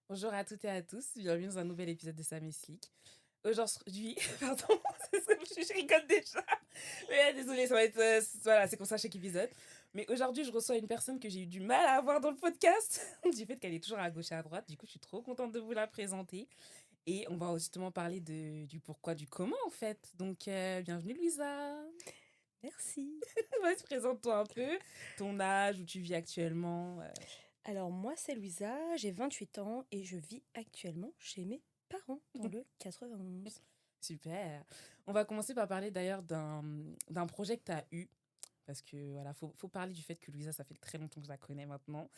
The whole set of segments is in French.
Bonjour à toutes et à tous, bienvenue dans un nouvel épisode de Sam et Slick. Aujourd'hui, pardon, je rigole déjà. Mais désolée, ça va être. Voilà, c'est comme ça chaque épisode. Mais aujourd'hui, je reçois une personne que j'ai eu du mal à avoir dans le podcast, du fait qu'elle est toujours à gauche et à droite. Du coup, je suis trop contente de vous la présenter. Et on va justement parler du pourquoi, du comment en fait. Donc, bienvenue Louisa. Merci. Vas-y, présente-toi un peu, ton âge, où tu vis actuellement. Alors moi c'est Louisa, j'ai 28 ans et je vis actuellement chez mes parents dans le 91. Super. On va commencer par parler d'ailleurs d'un projet que tu as eu. Parce que voilà, faut parler du fait que Louisa, ça fait très longtemps que je la connais maintenant.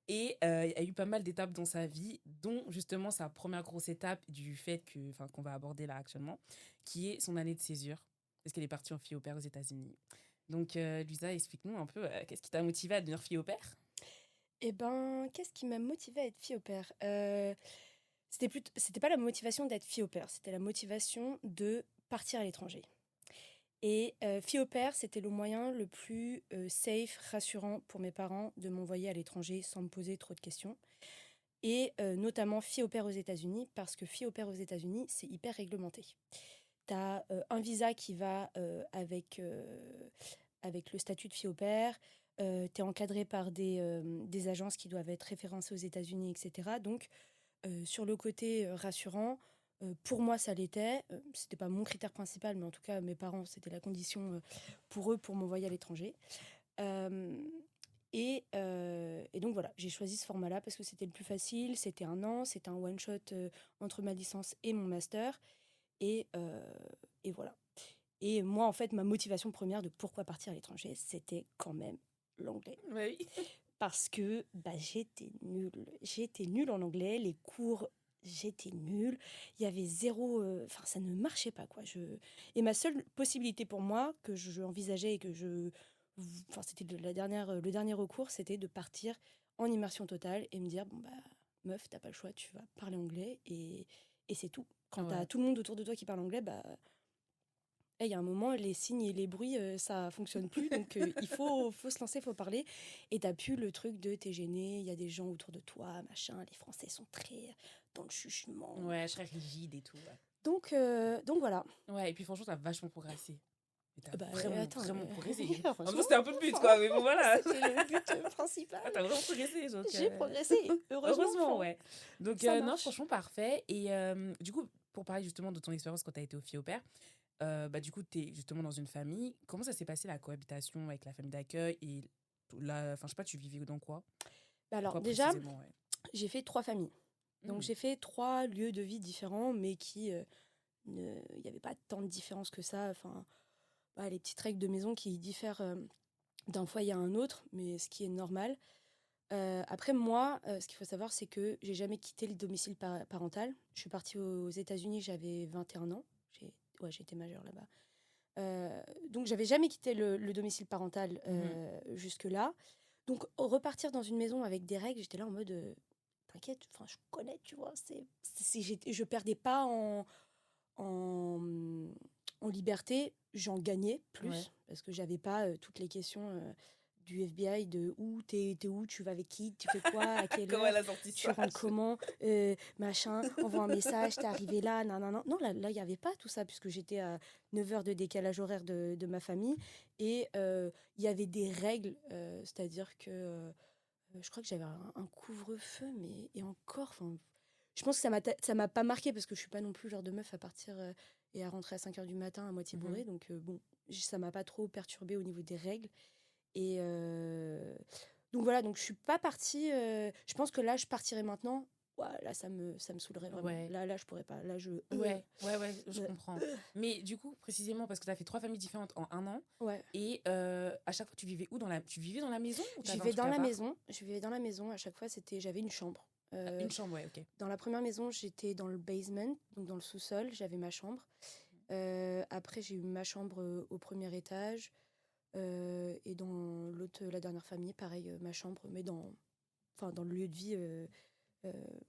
Et il y a eu pas mal d'étapes dans sa vie, dont justement sa première grosse étape du fait qu'on va aborder là actuellement, qui est son année de césure, parce qu'elle est partie en fille au père aux États-Unis. Donc, Louisa, explique-nous un peu qu'est-ce qui t'a motivée à devenir fille au père. Eh ben, qu'est-ce qui m'a motivée à être fille au père C'était pas la motivation d'être fille au père, c'était la motivation de partir à l'étranger. Et fille au père, c'était le moyen le plus safe, rassurant pour mes parents de m'envoyer à l'étranger sans me poser trop de questions. Et notamment fille au père aux États-Unis, parce que fille au père aux États-Unis, c'est hyper réglementé. Tu as un visa qui va avec le statut de fille au père. Tu es encadré par des agences qui doivent être référencées aux États-Unis, etc. Donc, sur le côté rassurant, pour moi, ça l'était. C'était pas mon critère principal, mais en tout cas, mes parents, c'était la condition pour eux pour m'envoyer à l'étranger. Euh, et donc voilà, j'ai choisi ce format-là parce que c'était le plus facile. C'était un an, c'était un one-shot entre ma licence et mon master. Et, euh, et voilà. Et moi, en fait, ma motivation première de pourquoi partir à l'étranger, c'était quand même l'anglais. Oui. Parce que bah, j'étais nulle. J'étais nulle en anglais. Les cours, j'étais nulle. Il y avait zéro... Enfin, ça ne marchait pas, quoi. Et ma seule possibilité pour moi, que je envisageais et que je... Enfin, c'était le dernier recours, c'était de partir en immersion totale et me dire, bon, bah, meuf, t'as pas le choix, tu vas parler anglais et c'est tout. Quand t'as Ouais. tout le monde autour de toi qui parle anglais, bah, il y a un moment, les signes et les bruits, ça fonctionne plus. Donc, faut se lancer, faut parler. Et t'as plus le truc de t'es gêné, il y a des gens autour de toi, machin. Les Français sont très dans le chuchement. Ouais, je serais rigide et tout. Ouais. Donc voilà. Ouais, et puis franchement, t'as vachement progressé. Et t'as Bah, vraiment, attends, vraiment progressé. En même temps, heureusement. c'était un peu le but, Enfin, quoi. Mais bon, voilà. c'était le but principal. Ah, t'as vraiment progressé, donc... J'ai progressé, heureusement. Heureusement, Enfin, ouais. Donc, ça non, marche. franchement, parfait. Et du coup, pour parler justement de ton expérience quand t'as été au fille au père, bah, du coup, t'es justement dans une famille. Comment ça s'est passé, la cohabitation avec la famille d'accueil et enfin, je sais pas, tu vivais dans quoi? Bah alors, Quoi déjà, précisément, ouais. j'ai fait 3 familles. Donc, Hmm. j'ai fait 3 lieux de vie différents, mais qui... il n'y avait pas tant de différence que ça. Enfin, bah, les petites règles de maison qui diffèrent d'un foyer à un autre, mais ce qui est normal. Après, moi, ce qu'il faut savoir, c'est que j'ai jamais quitté le domicile parental. Je suis partie aux États-Unis, j'avais 21 ans. Ouais, j'étais majeure là-bas. Donc, j'avais jamais quitté le domicile parental Mhm. jusque-là. Donc, repartir dans une maison avec des règles, j'étais là en mode t'inquiète, enfin, je connais, tu vois. Je perdais pas en, en liberté, j'en gagnais Ouais. plus parce que j'avais pas toutes les questions du FBI de où t'es où, tu vas avec qui, tu fais quoi, à quelle Comment heure, elle a sorti tu ça? rentres comment, machin, envoie un message, t'es arrivé là, non, non, non. Non, là, il n'y avait pas tout ça puisque j'étais à 9 heures de décalage horaire de ma famille et il y avait des règles, c'est-à-dire que je crois que j'avais un couvre-feu, mais et encore, enfin, je pense que ça m'a pas marqué parce que je suis pas non plus le genre de meuf à partir et à rentrer à 5 heures du matin à moitié Mhm. bourrée. Donc bon, ça m'a pas trop perturbée au niveau des règles. Et donc voilà, donc je suis pas partie. Je pense que là, je partirais maintenant. Ouah, là, ça me saoulerait vraiment. Ouais. Là, je pourrais pas. Là, Ouais, je euh, comprends. Mais du coup, précisément, parce que tu as fait 3 familles différentes en un an, ouais. et à chaque fois, tu vivais où tu vivais dans la maison ou Je tu avais un vivais truc dans à la part? maison. Je vivais dans la maison. À chaque fois, j'avais une chambre. Ah, une chambre, ouais, ok. Dans la première maison, j'étais dans le basement, donc dans le sous-sol. J'avais ma chambre. Après, j'ai eu ma chambre au premier étage. Et dans la dernière famille, pareil, ma chambre, mais dans le lieu de vie euh,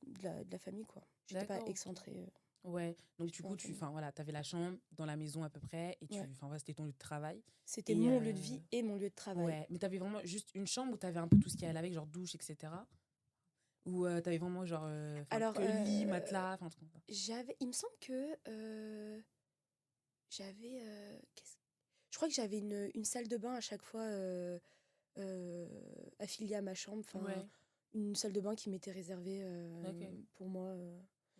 de la famille, quoi. J'étais pas D'accord, ok. excentrée. Ouais, donc du J'étais pas coup, en famille. enfin voilà, t'avais la chambre dans la maison à peu près, et Ouais. enfin voilà, c'était ton lieu de travail. C'était Et mon lieu de vie et mon lieu de travail. ouais, mais t'avais vraiment juste une chambre où t'avais un peu tout ce qui allait avec, genre douche, etc. Ou t'avais vraiment genre Alors, que lit, matelas, enfin un truc comme ça. il me semble que j'avais. Je crois que j'avais une salle de bain à chaque fois affiliée à ma chambre. Enfin, Ouais, une salle de bain qui m'était réservée ok. pour moi.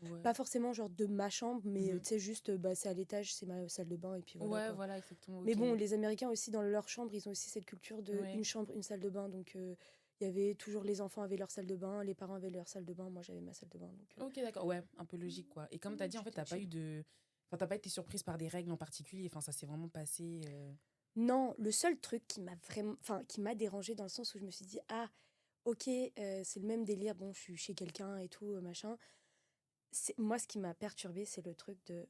Ouais. Pas forcément genre de ma chambre, mais Mhm. tu sais, juste bah, c'est à l'étage, c'est ma salle de bain, et puis voilà Ouais, quoi. voilà, exactement, Mais ok. bon, les Américains aussi, dans leur chambre, ils ont aussi cette culture de Ouais. une chambre, une salle de bain. Donc, il y avait toujours les enfants avaient leur salle de bain, les parents avaient leur salle de bain, moi j'avais ma salle de bain. Donc, Ok, d'accord, ouais, un peu logique, quoi. Et comme t'as dit, en fait, j'étais t'as pas eu chill. de... Enfin, t'as pas été surprise par des règles en particulier, enfin, ça s'est vraiment passé... Non, le seul truc qui m'a vraiment, enfin, qui m'a dérangé dans le sens où je me suis dit, ah, ok, c'est le même délire, bon, je suis chez quelqu'un et tout, machin. Moi, ce qui m'a perturbée, c'est le truc de,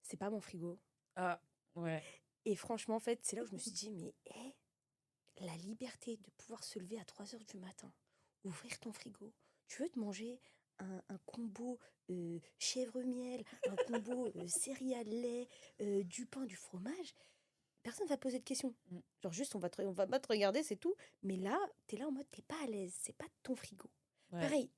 c'est pas mon frigo. Ah, ouais. Et franchement, en fait, c'est là où je me suis dit, mais la liberté de pouvoir se lever à 3 heures du matin, ouvrir ton frigo, tu veux te manger un combo chèvre-miel, un combo céréales lait, du pain, du fromage, personne va te poser de questions. Mm. Genre juste, on va pas te regarder, c'est tout. Mais là, t'es là en mode, t'es pas à l'aise, c'est pas ton frigo. Ouais. Pareil,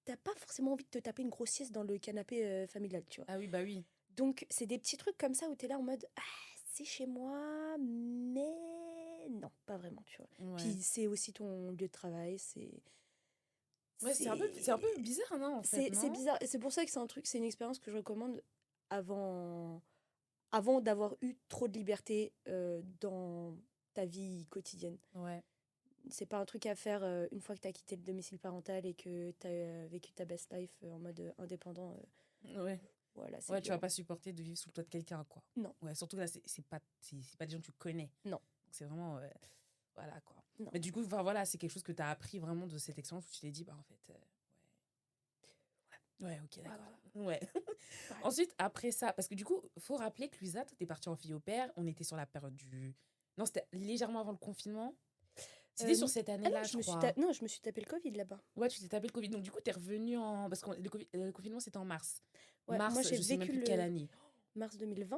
t'as pas forcément envie de te taper une grosse sieste dans le canapé familial, tu vois. Ah oui, bah oui. Donc, c'est des petits trucs comme ça où t'es là en mode, ah, c'est chez moi, mais non, pas vraiment, tu vois. Ouais. Puis c'est aussi ton lieu de travail, Ouais, c'est un peu c'est bizarre, non, en fait, c'est non? bizarre. Et c'est pour ça que c'est une expérience que je recommande avant avant d'avoir eu trop de liberté dans ta vie quotidienne. Ouais. C'est pas un truc à faire une fois que tu as quitté le domicile parental et que tu as vécu ta best life en mode indépendant. Ouais. Voilà, c'est Ouais, tu vas dur. pas supporter de vivre sous le toit de quelqu'un, quoi. Non, Ouais, surtout là, c'est pas des gens que tu connais. non, Donc c'est vraiment... voilà, quoi. non. Mais du coup, enfin, voilà, c'est quelque chose que t'as appris vraiment de cette expérience où tu t'es dit, bah, en fait... ouais, ok, Ouais, ouais, d'accord. Ouais. ouais. Ensuite, après ça, parce que du coup, faut rappeler que Luisa, t'es partie en fille au père. On était sur la période du... Non, c'était légèrement avant le confinement. C'était sur cette Ah non, année-là, je crois. non, je me suis tapé le Covid là-bas. Ouais, tu t'es tapé le Covid. Donc, du coup, t'es revenue en... Parce que le confinement, c'était en mars. Ouais, moi Mars, j'ai je sais même vécu plus de quelle le année. mars 2020.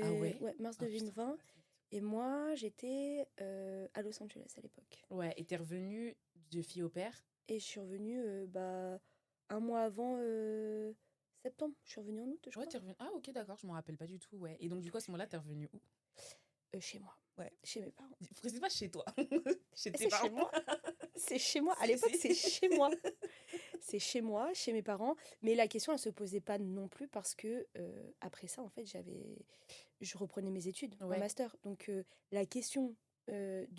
Ah ouais? Ouais, mars Ah putain, ça 2020. passe vite. Et moi, j'étais à Los Angeles à l'époque. Ouais, et t'es revenue de fille au père. Et je suis revenue bah, un mois avant septembre. Je suis revenue en août, je Ouais, crois. t'es revenue... Ah ok, d'accord, je m'en rappelle pas du tout, ouais. Et donc, du coup, à ce moment-là, t'es revenue où? Chez moi, Ouais. chez mes parents. C'est pas chez toi. Chez Et tes c'est chez parents. moi. C'est chez moi. À C'est... l'époque, c'est c'est- chez moi. C'est chez moi, chez mes parents. Mais la question, elle se posait pas non plus parce que après ça, en fait, je reprenais mes études en Ouais. master. Donc la question de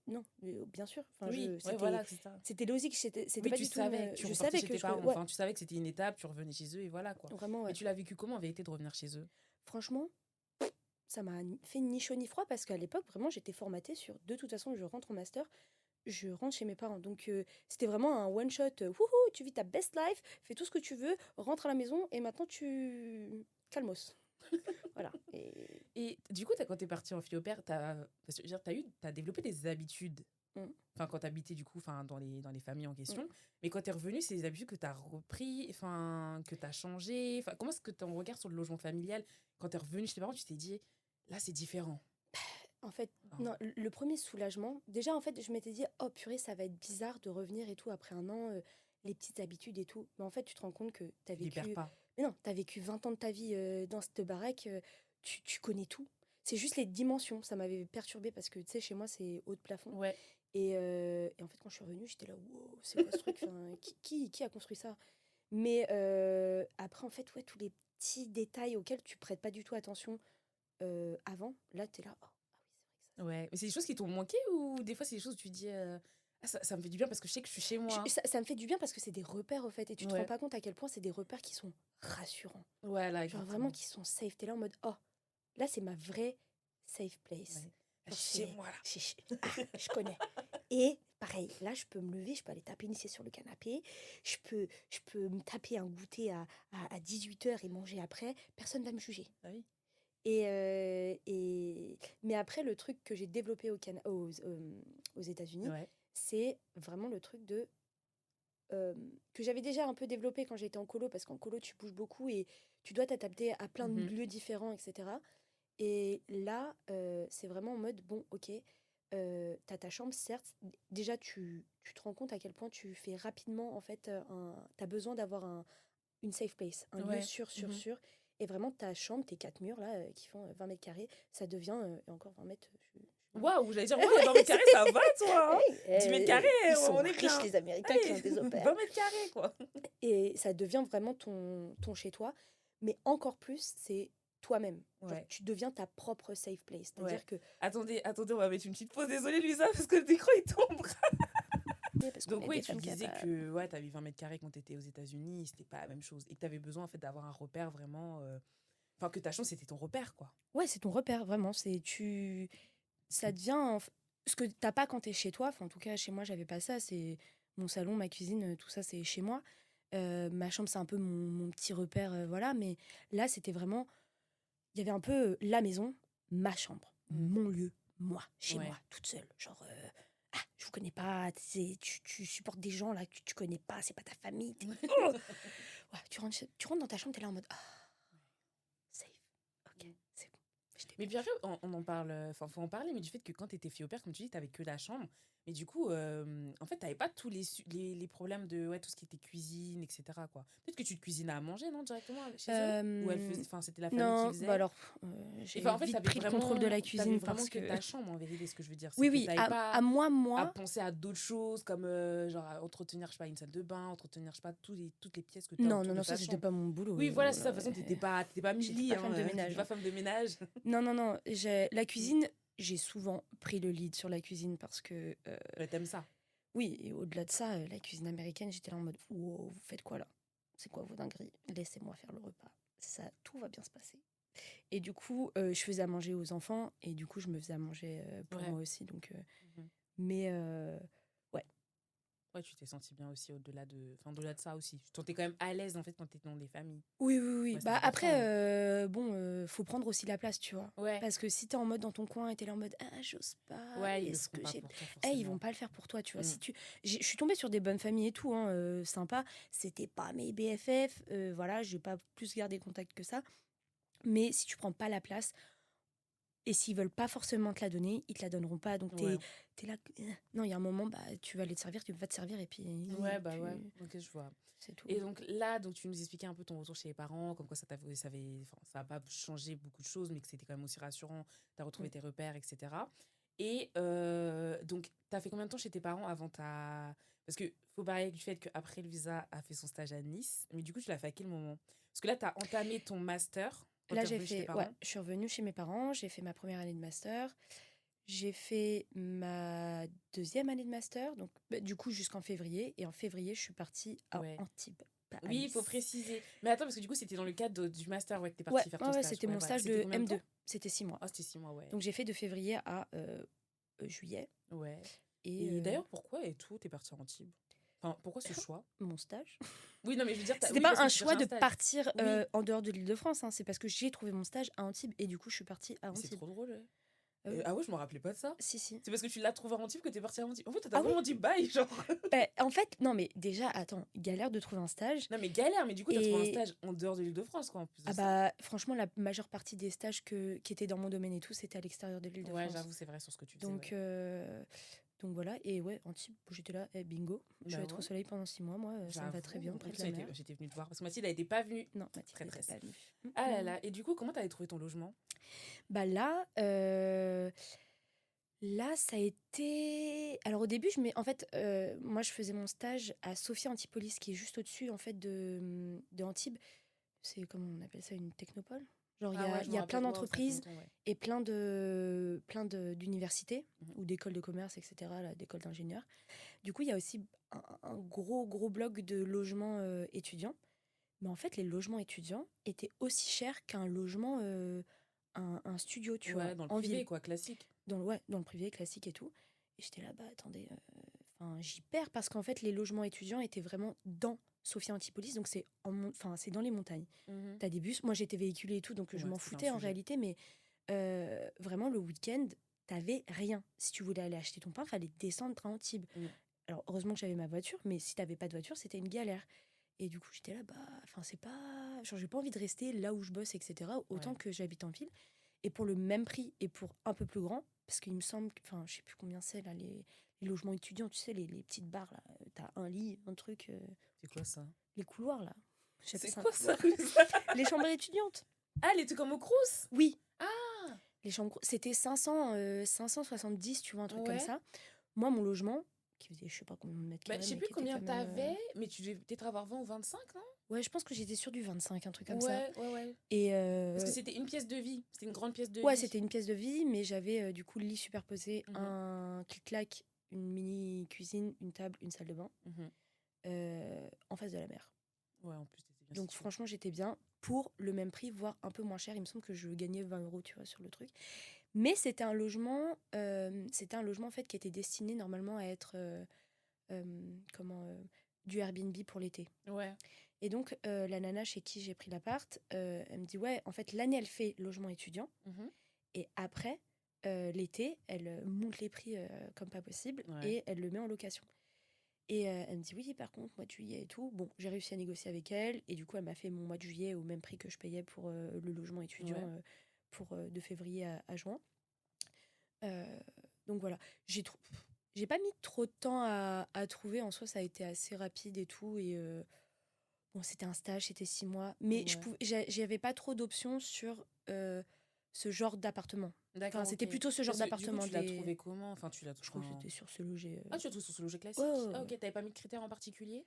non, bien sûr. Enfin, Oui, ouais, c'était, voilà, c'est ça. c'était logique. C'était Oui, pas tu du tout savais que tu je repartais savais chez que tes parents. ouais, Enfin, tu savais que c'était une étape, tu revenais chez eux et voilà, quoi. vraiment, Mais ouais. tu l'as vécu comment avait été de revenir chez eux? Franchement, ça m'a fait ni chaud ni froid parce qu'à l'époque, vraiment, j'étais formatée sur de toute façon, je rentre en master, je rentre chez mes parents. Donc, c'était vraiment un one shot. Wouhou, tu vis ta best life, fais tout ce que tu veux, rentre à la maison et maintenant tu calmos. Voilà. Et Et du coup, quand t'es partie en fille au père, parce que, je veux dire, t'as développé des habitudes. mm, Enfin, quand t'habitais du coup, enfin, dans les familles en mm. question. Mais quand t'es revenu, c'est des habitudes que t'as repris, enfin, que t'as changé. Enfin, comment est-ce que ton regard sur le logement familial, quand t'es revenu chez tes parents, tu t'es dit, là, c'est différent. En fait, Enfin, non, le premier soulagement, déjà, en fait, je m'étais dit, oh purée, ça va être bizarre de revenir et tout après un an, les petites habitudes et tout. Mais en fait, tu te rends compte que t'as tu libères vécu. pas. Mais non, t'as vécu 20 ans de ta vie dans cette baraque, tu connais tout. C'est juste les dimensions, ça m'avait perturbée parce que, tu sais, chez moi, c'est haut de plafond. Ouais. Et en fait, quand je suis revenue, j'étais là, wow, c'est quoi ce truc? Enfin, qui a construit ça? Mais après, en fait, ouais, tous les petits détails auxquels tu prêtes pas du tout attention avant, là, t'es là, oh, ah oui, c'est vrai que ça. Ouais. Mais c'est des choses qui t'ont manqué ou des fois, c'est des choses où tu dis, ah, ça me fait du bien parce que je sais que je suis chez moi. Ça me fait du bien parce que c'est des repères, au fait, et tu te rends Ouais. pas compte à quel point c'est des repères qui sont rassurants. Ouais, là, Genre vraiment exactement. qui sont safe. T'es là en mode, oh, là, c'est ma vraie safe place. Ouais. Genre, Chez moi, là. je connais. Et pareil, là, je peux me lever, je peux aller taper une sieste sur le canapé, je peux me taper un goûter à 18 h et manger après, personne va me juger. Ah oui. Mais après, le truc que j'ai développé aux États-Unis, Ouais. c'est vraiment le truc que j'avais déjà un peu développé quand j'étais en colo, parce qu'en colo, tu bouges beaucoup et tu dois t'adapter à plein de Mhm. lieux différents, etc. Et là, c'est vraiment en mode, bon, ok, t'as ta chambre, certes. Déjà, tu te rends compte à quel point tu fais rapidement, en fait, t'as besoin d'avoir une safe place, un lieu Ouais. sûr, sûr, Mhm. sûr. Et vraiment, ta chambre, tes 4 murs, là, qui font 20 mètres carrés, ça devient, et encore 20 mètres, Waouh, j'allais dire, ouais, 20 mètres carrés, ça va, toi, hein. Hey, 10 mètres carrés, ils sont on est riches, bien. les Américains qui ont Allez, des opères. 20 mètres carrés, quoi. Et ça devient vraiment ton chez-toi. Mais encore plus, c'est toi-même. Genre, Ouais. tu deviens ta propre safe place. C'est-à-dire Ouais. que... Attendez, on va mettre une petite pause. Désolée, Luisa, parce que le micro, il tombe. Parce qu'on Donc, est oui, des tu femmes disais capables. que ouais, tu avais 20 mètres carrés quand tu étais aux États-Unis, c'était pas la même chose. Et que tu avais besoin, en fait, d'avoir un repère vraiment. Enfin, que ta chambre, c'était ton repère, quoi. Ouais, c'est ton repère, vraiment. Ça devient ce que t'as pas quand t'es chez toi. Enfin, en tout cas, chez moi, j'avais pas ça. C'est mon salon, ma cuisine, tout ça, c'est chez moi. Ma chambre, c'est un peu mon petit repère, voilà. Mais là, c'était vraiment... Il y avait un peu la maison, ma chambre, mon lieu, moi, chez Ouais. moi, toute seule. Genre, je vous connais pas, tu supportes des gens là que tu connais pas, c'est pas ta famille. Oh ouais, tu rentres dans ta chambre, t'es là en mode, safe, ok, c'est bon. Mais puis après, on en parle, enfin, faut en parler, mais du fait que quand t'étais fille au père, comme tu dis, t'avais que la chambre. Mais du coup, en fait, t'avais pas tous les problèmes de ouais, tout ce qui était cuisine, etc., quoi. Peut-être que tu te cuisinais à manger, non, directement chez eux? Ou elle faisait, enfin, c'était la famille qui Non, bah faisait? alors, Et j'ai enfin, en fait, vite pris le contrôle de la t'avais cuisine vraiment parce que que... ta chambre, en vérité, ce que je veux dire. C'est Oui, que oui, t'avais pas à moi, à penser à d'autres choses, comme, genre, à entretenir, je sais pas, une salle de bain, entretenir, je sais pas, toutes les pièces que t'as Non, autour non, de non, ta ça, c'était chambre. pas mon boulot. Oui, voilà, c'est ça. Là, De toute façon, t'étais pas j'étais Milly, pas hein, femme de t'étais ménage. pas femme de ménage. Non, non, non. La cuisine, j'ai souvent pris le lead sur la cuisine parce que... Ouais, t'aimes ça. oui, et au-delà de ça, la cuisine américaine, j'étais là en mode, wow, vous faites quoi là? C'est quoi vos dingueries? Laissez-moi faire le repas. Ça, tout va bien se passer. Et du coup, je faisais à manger aux enfants et du coup, je me faisais à manger pour Ouais. moi aussi. Donc, Mhm. mais ouais. Ouais, tu t'es sentie bien aussi au-delà de ça aussi. Tu te sentais quand même à l'aise en fait quand t'étais dans des familles. Oui, oui, oui. Ouais, c'est Bah important. après, Hein. faut prendre aussi la place, tu vois. Ouais. Parce que si t'es en mode dans ton coin et t'es là en mode, j'ose pas, Ouais, ils le est-ce feront que pas j'ai... pour toi Ils vont forcément. pas le faire pour toi, tu vois. Mm. Je suis tombée sur des bonnes familles et tout, hein, sympa. C'était pas mes BFF, voilà, j'ai pas plus gardé contact que ça. Mais si tu prends pas la place, et s'ils veulent pas forcément te la donner, ils te la donneront pas. Donc Ouais. t'es là. Non, il y a un moment, bah, tu vas aller te servir, tu vas te servir et puis. Ouais, bah ouais. Ok, je vois. C'est tout. Et donc là, donc tu nous expliquais un peu ton retour chez les parents, comme quoi enfin, ça a pas changé beaucoup de choses, mais que c'était quand même aussi rassurant. T'as retrouvé tes repères, etc. Et donc, t'as fait combien de temps chez tes parents avant ta... Parce que faut parler du fait qu'après, Luisa a fait son stage à Nice, mais du coup, tu l'as fait à quel moment? Parce que là, t'as entamé ton master quand Là, t'es j'ai revenue chez tes fait. Ouais, parents. je suis revenue chez mes parents, j'ai fait ma première année de master. J'ai fait ma deuxième année de master, donc bah, du coup jusqu'en février. Et en février, je suis partie à Ouais. Antibes, pas à Oui, il faut Nice. préciser. Mais attends, parce que du coup, c'était dans le cadre du master ouais, que t'es Ouais, partie faire ouais, ton ouais, stage. c'était Ouais, mon voilà. stage C'était de combien de M2. temps? C'était 6 mois. Oh, c'était 6 mois, ouais. Donc j'ai fait de février à juillet. Ouais. Et Et d'ailleurs, pourquoi et tout, t'es partie en Antibes? Enfin, pourquoi ce choix? mon stage. Oui, non, mais je veux dire, C'était oui, pas parce que un tu choix cherchais un de stage. partir Oui. en dehors de l'Île-de-France, hein. C'est parce que j'ai trouvé mon stage à Antibes et du coup je suis partie à Mais c'est Antibes. trop drôle, ouais. Oui. Ah ouais, je me rappelais pas de ça. Si, si. C'est parce que tu l'as trouvé à Antibes que t'es partie à Antibes. En fait, t'as Ah oui? vraiment dit bye, genre. Bah, en fait, non, mais déjà, attends, galère de trouver un stage. Non, mais galère, mais du coup, t'as trouvé un Et stage en dehors de l'Île-de-France, quoi, en plus de ah ça. bah, franchement, la majeure partie des stages qui étaient dans mon domaine et tout, c'était à l'extérieur de Ouais, l'Île-de-France. j'avoue, c'est vrai sur ce que tu disais. Donc, Ouais. donc voilà, et ouais, Antibes, j'étais là, bingo. Je Bah vais être au ouais. soleil pendant 6 mois, moi, ça me va très bien, En près plus, de la mer. j'étais venue te voir parce que Mathilde, elle était pas venue. Non, Mathilde Très n'était triste. pas venue. Ah là là. Et du coup, comment t'avais trouvé ton logement? Bah là, ça a été... Alors au début, en fait, moi, je faisais mon stage à Sophia Antipolis, qui est juste au-dessus, en fait, de Antibes. C'est, comment on appelle ça, une technopole? Genre, Ah ouais, je il me y a plein rappelle. Wow, ça fait d'entreprises longtemps, ouais. et d'universités Mhm. ou d'écoles de commerce, etc., là, d'écoles d'ingénieurs. Du coup, il y a aussi un gros, gros bloc de logements étudiants. Mais en fait, les logements étudiants étaient aussi chers qu'un logement, un studio, tu vois, Ouais, dans le en ville. privé, quoi, classique. Dans le privé, classique et tout. Et j'étais là, bah attendez, j'y perds parce qu'en fait, les logements étudiants étaient vraiment dans Sophia Antipolis, donc c'est dans les montagnes. Mhm. T'as des bus, moi j'étais véhiculée et tout, donc je Ouais, m'en c'était un foutais en sujet. réalité, mais vraiment le week-end, t'avais rien. Si tu voulais aller acheter ton pain, fallait descendre à Antibes. Mm. Alors heureusement que j'avais ma voiture, mais si t'avais pas de voiture, c'était une galère. Et du coup, j'étais là, bah, c'est pas. Genre, j'ai pas envie de rester là où je bosse, etc. Autant Ouais. que j'habite en ville. Et pour le même prix et pour un peu plus grand, parce qu'il me semble, enfin, je sais plus combien c'est, là, les logements étudiants, tu sais, les petites barres, là. T'as un lit, un truc. C'est quoi ça? Les couloirs, là. J'appelle C'est ça un quoi ça? couloir. Les chambres étudiantes. Ah, les trucs comme au Crous? Oui. Ah! Les chambres, c'était 570, tu vois, un truc comme Ouais. ça. Moi, mon logement, qui faisait je sais pas combien de mètres Bah, carrés, je sais mais plus qui était combien quand même. t'avais, mais tu devais peut-être avoir 20 ou 25, non? Ouais, je pense que j'étais sur du 25, un truc comme ça. Ouais. Et Parce que c'était une pièce de vie. C'était une grande pièce de ouais, vie. c'était une pièce de vie, mais j'avais du coup le lit superposé, Mhm. un clic-clac, une mini cuisine, une table, une salle de bain, Mhm. en face de la mer. Ouais, en plus, c'était bien Donc situé. franchement, j'étais bien pour le même prix, voire un peu moins cher. Il me semble que je gagnais 20 euros, tu vois, sur le truc. Mais c'était un logement, en fait qui était destiné normalement à être du Airbnb pour l'été. Ouais. Et donc la nana chez qui j'ai pris l'appart, elle me dit ouais, en fait l'année elle fait logement étudiant Mhm. et après l'été elle monte les prix comme pas possible Ouais. et elle le met en location. Et elle me dit oui, par contre, mois de juillet et tout. Bon, j'ai réussi à négocier avec elle. Et du coup, elle m'a fait mon mois de juillet au même prix que je payais pour le logement étudiant Ouais. pour de février à juin. Donc voilà, j'ai pas mis trop de temps à trouver. En soi, ça a été assez rapide et tout. Et bon, c'était un stage, c'était 6 mois. Mais Ouais. j'avais pas trop d'options sur ce genre d'appartement. D'accord, Enfin, c'était ok. plutôt ce genre Parce que du coup, d'appartement. tu l'as trouvé comment? Enfin, tu l'as Je crois que enfin... c'était sur ce loger. Ah, tu l'as trouvé sur ce loger Ouais, classique? ouais, Ah, ouais. ok. T'avais pas mis de critères en particulier?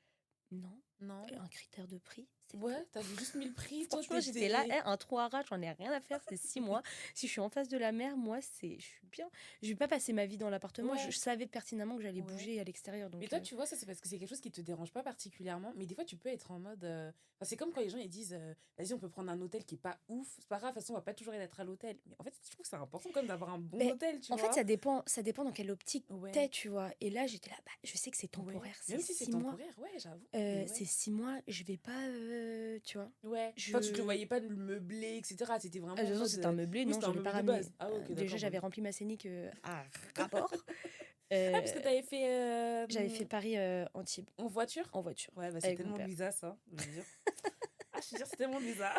Non. Non. Un critère de prix, c'est Ouais, tout. t'avais juste mis le prix. Toi, Franchement, j'étais là, un trou à rage, j'en ai rien à faire, c'est 6 mois. Si je suis en face de la mer, moi, je suis bien. Je vais pas passer ma vie dans l'appartement. Ouais. Je savais pertinemment que j'allais Ouais. bouger à l'extérieur. Mais Donc, toi, tu vois, ça, c'est parce que c'est quelque chose qui te dérange pas particulièrement. Mais des fois, tu peux être en mode. Enfin, c'est comme quand les gens ils disent vas-y, on peut prendre un hôtel qui est pas ouf. C'est pas grave, de toute façon, on va pas toujours être à l'hôtel. Mais en fait, je trouve que c'est important quand même d'avoir un bon ben, hôtel, tu en vois. fait, ça dépend dans quelle optique Ouais. t'es, tu vois. Et là, j'étais là, bah, je sais que c'est Ouais. temporaire, c'est Même si c'est 6 mois. temporaire, ouais, j'avoue. Mais ouais. C'est 6 mois, je vais pas, tu vois. Ouais. Enfin, tu te le voyais pas le meubler, etc. C'était vraiment De toute en façon, mode. c'est un meublé, Oui, non, c'était je un l'ai pas meuble de ramené. base. Ah, ok, d'accord. Déjà, j'avais Bon. rempli ma scénique à rapport. Ah, parce que t'avais fait. J'avais fait Paris Antibes En voiture? en voiture. Ouais, bah c'est Avec mon tellement père. Louisa, ça. Je veux dire. Ah, je veux dire, c'est tellement Louisa.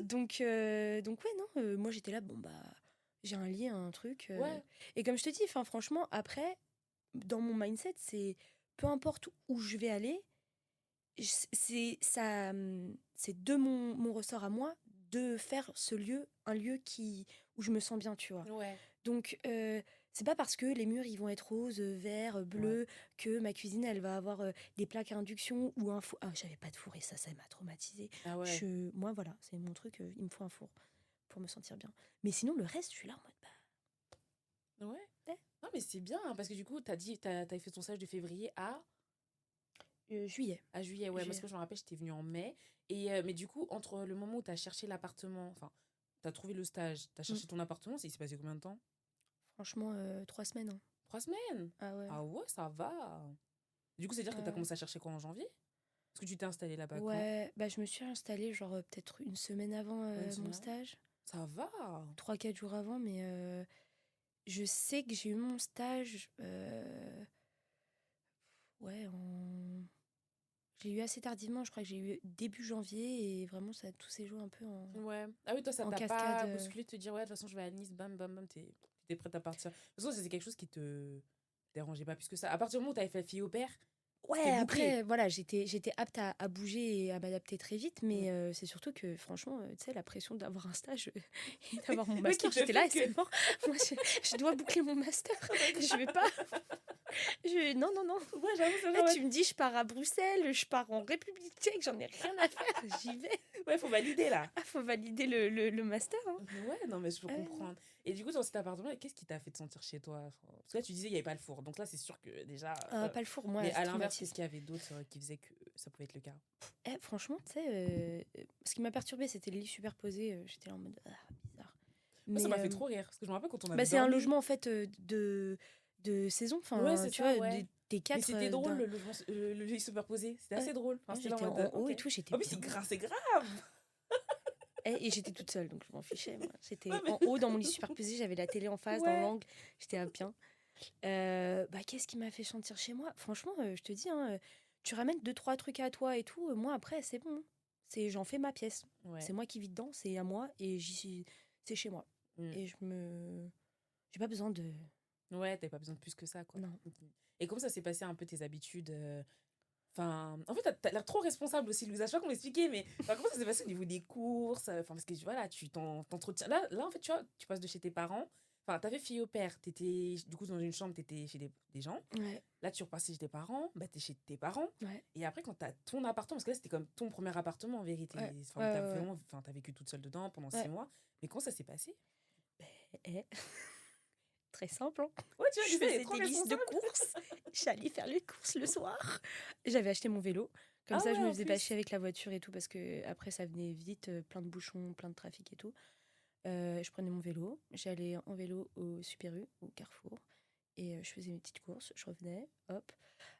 Donc ouais, non, moi j'étais là, bon bah, j'ai un lit, un truc. Ouais. Et comme je te dis, franchement, après, dans mon mindset, c'est peu importe où je vais aller, c'est de mon ressort à moi de faire ce lieu un lieu où je me sens bien, tu vois. Ouais. Donc c'est pas parce que les murs ils vont être roses, verts, bleus que ma cuisine elle va avoir des plaques à induction ou un four. Ah, j'avais pas de four et ça m'a traumatisée. Ah ouais. Moi voilà, c'est mon truc, il me faut un four pour me sentir bien. Mais sinon le reste, je suis là en mode bah Ouais. ouais. Non, mais c'est bien, hein, parce que du coup, t'avais fait ton stage de février Juillet. à juillet. Ouais, parce Juillet. que je me rappelle, j'étais venue en mai. Et, mais du coup, entre le moment où t'as cherché l'appartement, enfin, t'as trouvé le stage, t'as cherché ton appartement, il s'est passé combien de temps? Franchement, 3 semaines. Hein. 3 semaines? Ah ouais. Ah ouais, ça va. Du coup, c'est-à-dire que t'as Ouais. commencé à chercher quoi en janvier? Est-ce que tu t'es installée là-bas quand? Ouais, bah je me suis installée genre peut-être une semaine avant Ouais, une mon semaine avant. stage. Ça va. 3-4 jours avant, mais je sais que j'ai eu mon stage ouais, je l'ai eu assez tardivement, je crois que j'ai eu début janvier et vraiment tout s'est joué un peu Ouais. Ah oui, toi, ça en t'a cascade. pas bousculé de te dire, ouais, de toute façon, je vais à Nice, bam, bam, bam, t'étais prête à partir. De toute façon, c'est quelque chose qui te dérangeait pas plus que ça. À partir du moment où t'avais fait la fille au père, Ouais, c'était bouclé. après, voilà, j'étais apte à bouger et à m'adapter très vite, mais c'est surtout que, franchement, tu sais, la pression d'avoir un stage et d'avoir mon Ouais, qui master, te j'étais là, fait et c'est mort. Moi, je dois boucler mon master. Je vais pas. Non, non, non. Ouais, j'avoue, c'est Là, vrai. tu me dis, je pars à Bruxelles, je pars en République tchèque, j'en ai rien à faire, j'y vais. Ouais, faut valider là. Ah, faut valider le master. Hein. Ouais, non, mais je peux Ouais. comprendre. Et du coup, dans cet appartement, qu'est-ce qui t'a fait te sentir chez toi? Parce que là, tu disais, il n'y avait pas le four. Donc là, c'est sûr que déjà. Pas le four, moi, Mais c'est à l'inverse, traumatisme. qu'est-ce qu'il y avait d'autre qui faisait que ça pouvait être le cas? Franchement, tu sais, ce qui m'a perturbée, c'était le lit superposé. J'étais là en mode, bizarre. Moi, ça m'a fait Mais, trop rire. Parce que je me rappelle quand on bah, avait c'est un dormi. logement, en fait, de saison. Enfin, Ouais, c'est tu ça, vois, ouais. des quatre. Mais c'était drôle, le lit superposé. C'était assez drôle. Enfin, c'était J'étais en mode. en haut Ok. et tout, j'étais En plus, bien. c'est grave. Et j'étais toute seule, donc je m'en fichais. Moi. J'étais Ouais, mais- en haut dans mon lit superposé, j'avais la télé en face, dans Ouais. l'angle, j'étais à bien. Bah, qu'est-ce qui m'a fait sentir chez moi? Franchement, je te dis, hein, tu ramènes 2-3 trucs à toi et tout, moi après, c'est bon. J'en fais ma pièce. Ouais. C'est moi qui vis dedans, c'est à moi et c'est chez moi. Mm. Et J'ai pas besoin de... Ouais, t'avais pas besoin de plus que ça, quoi. Non. Ok. Et comment ça s'est passé un peu tes habitudes Enfin, en fait, t'as l'air trop responsable aussi, Louisa. Je sais pas comment expliquer, mais enfin, comment ça s'est passé au niveau des courses enfin, parce que voilà, tu t'entretiens. Là, en fait, tu vois, tu passes de chez tes parents. Enfin, t'avais fille au père. T'étais, du coup, dans une chambre, t'étais chez des gens. Ouais, Là, tu repassais chez tes parents. Bah, t'es chez tes parents. ouais, Et après, quand t'as ton appartement, parce que là, c'était comme ton premier appartement, en vérité. ouais, Enfin, ouais, où t'as ouais, vraiment, enfin, t'as vécu toute seule dedans pendant ouais. 6 mois. Mais comment ça s'est passé? Eh, très simple, hein. Ouais, tu vois, Je Lisa, elle est faisais trop des listes de responsable. courses. J'allais faire les courses le soir. J'avais acheté mon vélo. Comme Ah ça, je ouais, me en faisais pas chier plus. avec la voiture et tout, parce que après, ça venait vite, plein de bouchons, plein de trafic et tout. Je prenais mon vélo, j'allais en vélo au Super U, au Carrefour, et je faisais mes petites courses, je revenais, hop.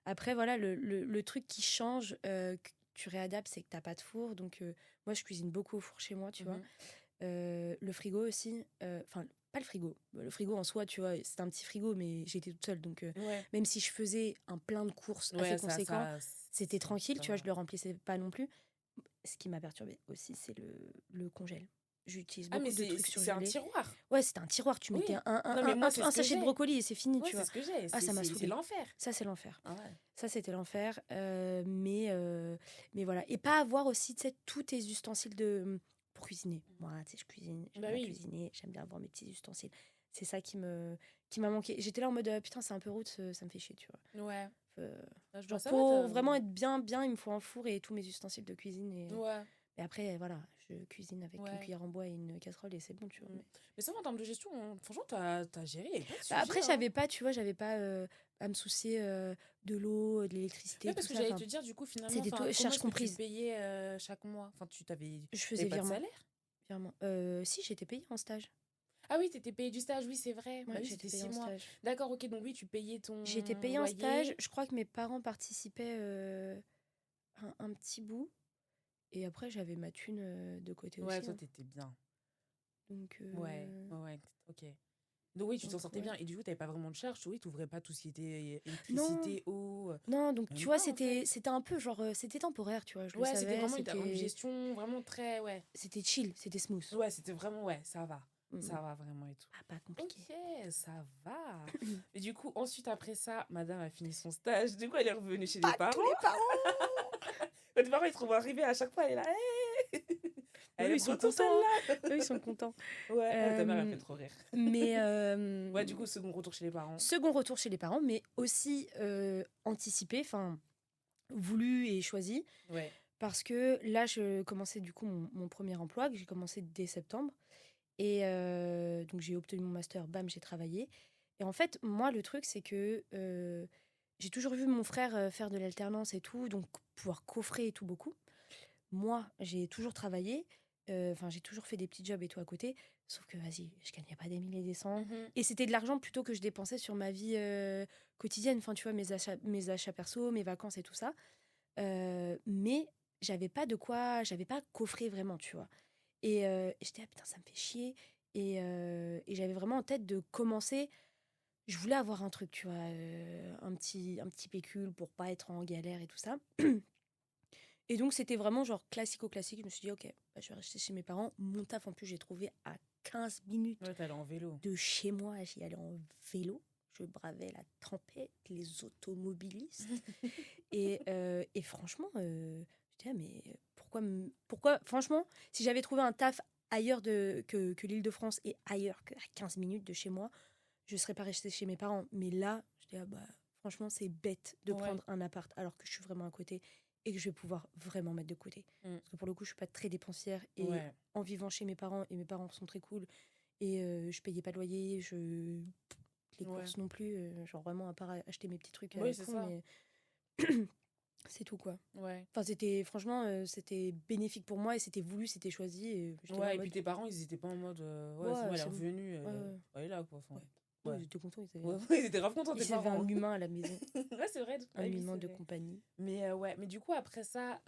Après, voilà, le truc qui change, que tu réadaptes, c'est que t'as pas de four. Donc, moi, je cuisine beaucoup au four chez moi, tu vois. Mhm. Le frigo aussi, enfin, pas le frigo. Le frigo en soi, tu vois, c'est un petit frigo, mais j'étais toute seule. Donc, Ouais. même si je faisais un plein de courses assez Ouais, conséquent, c'était tranquille, ça tu vois, je va. le remplissais pas non plus. Ce qui m'a perturbée aussi, c'est le congèle. J'utilise Ah, mais beaucoup de trucs c'est un surgelés. tiroir. Ouais, c'était un tiroir, tu mettais Oui. Non, mais moi, c'est un ce que sachet de j'ai. brocoli et c'est fini, Ouais, tu c'est vois. ce que j'ai. Ah, ça m'a C'est saoulée. l'enfer. Ça, c'est l'enfer. Ah ouais. Ça, c'était l'enfer. Mais voilà. Et pas avoir aussi, tu sais, tous tes ustensiles pour cuisiner. Moi, tu sais, je cuisine, j'aime Bah bien oui. cuisiner, j'aime bien avoir mes petits ustensiles. C'est ça qui m'a manqué. J'étais là en mode, putain, c'est un peu route, ça me fait chier, tu vois. Ouais. Euh, Ah, je vois, genre, ça va, pour vraiment être bien, bien, il me faut un four et tous mes ustensiles de cuisine. Ouais. Et après, voilà, je cuisine avec une Ouais. cuillère en bois et une casserole et c'est bon, tu vois. Mm. Mais ça va, en termes de gestion, franchement, t'as géré, il n'y avait pas de Bah, sujet, après, hein. tu vois, j'avais pas à me soucier de l'eau, de Ouais, l'électricité, parce tout que ça. j'allais Enfin, te dire, du coup, finalement, c'était tout, enfin, comment charges est-ce que tu comprises. payais chaque mois? Enfin, Je t'avais faisais pas de virement. salaire? Virement. Si, j'étais payée en stage. Ah oui, t'étais payé du stage, oui, c'est vrai. Bah Ouais, oui, j'étais c'était payée 6 en mois. stage. D'accord, ok, donc oui, tu payais J'étais ton payée en stage. loyer. Je crois que mes parents participaient un petit bout. Et après, j'avais ma thune de côté Ouais, aussi, toi, hein. t'étais bien. Donc, Ouais, ouais, ouais, ok. Donc oui, tu t'en sortais ouais. bien. Et du coup, t'avais pas vraiment de charge. Oui, t'ouvrais pas tout ce qui était Non, électricité, eau. non, donc tu Même vois, pas, en fait. c'était un peu genre, c'était temporaire, tu vois, je le Ouais, c'était savais, vraiment une gestion vraiment très... Ouais. c'était chill, c'était smooth. Ouais, c'était vraiment... Ouais, ça va. Mm. Ça va vraiment et tout. Ah, pas compliqué. Ok, ça va. Et du coup, ensuite, après ça, madame a fini son stage. Du coup, elle est revenue chez les Pas tous parents. les parents. Les parents, ils se trouvent arrivés à chaque fois. Elle est là. Hey elle Eux, est ils de sont retour, contents, hein. celle-là. Eux, ils sont contents. Ouais, ta mère a Euh, fait trop rire. mais Ouais, du coup, second retour chez les parents. second retour chez les parents, mais aussi anticipé, enfin voulu et choisi, Ouais. parce que là, je commençais du coup mon premier emploi, que j'ai commencé dès septembre. Et donc j'ai obtenu mon master, bam, j'ai travaillé. Et en fait, moi, le truc, c'est que j'ai toujours vu mon frère faire de l'alternance et tout, donc pouvoir coffrer et tout beaucoup. Moi, j'ai toujours travaillé, enfin, j'ai toujours fait des petits jobs et tout à côté, sauf que, vas-y, je gagnais pas des milliers et des cents. Mhm. Et c'était de l'argent plutôt que je dépensais sur ma vie quotidienne, enfin, tu vois, mes achats perso, mes vacances et tout ça. Mais j'avais pas coffré vraiment, tu vois. Et j'étais, ah putain, ça me fait chier. Et j'avais vraiment en tête de commencer. Je voulais avoir un truc, tu vois, un petit pécule pour pas être en galère et tout ça. Et donc, c'était vraiment genre classico-classique. Je me suis dit, ok, bah, je vais rester chez mes parents. Mon taf, en plus, j'ai trouvé à 15 minutes Ouais, t'allais en vélo. de chez moi. J'y allais en vélo. Je bravais la tempête, les automobilistes. Et franchement, je disais, mais pourquoi, franchement, si j'avais trouvé un taf ailleurs que l'Île-de-France et ailleurs qu'à 15 minutes de chez moi, je serais pas restée chez mes parents. Mais là, je dis, ah bah, franchement, c'est bête de Ouais. prendre un appart alors que je suis vraiment à côté et que je vais pouvoir vraiment mettre de côté. Mm. Parce que pour le coup, je suis pas très dépensière et Ouais. en vivant chez mes parents, et mes parents sont très cool, et je payais pas de loyer, les Ouais. courses non plus, genre vraiment à part acheter mes petits trucs à Oui, la c'est con, ça. mais c'est tout quoi. Ouais. Enfin, franchement, c'était bénéfique pour moi et c'était voulu, c'était choisi. Et j'étais là en Ouais, et puis mode, tes parents, ils étaient pas en mode. Ouais, c'est bon, ouais, elle est c'est bon. revenue. Ouais, ouais. Elle est là, quoi. Enfin, Ouais. ouais. Ils étaient contents, Ouais, ouais, ils étaient grave contents, tes ils avaient parents. un humain à la maison, Ouais, c'est vrai. un Oui, humain c'est de vrai. compagnie. Mais ouais, mais du coup, après ça,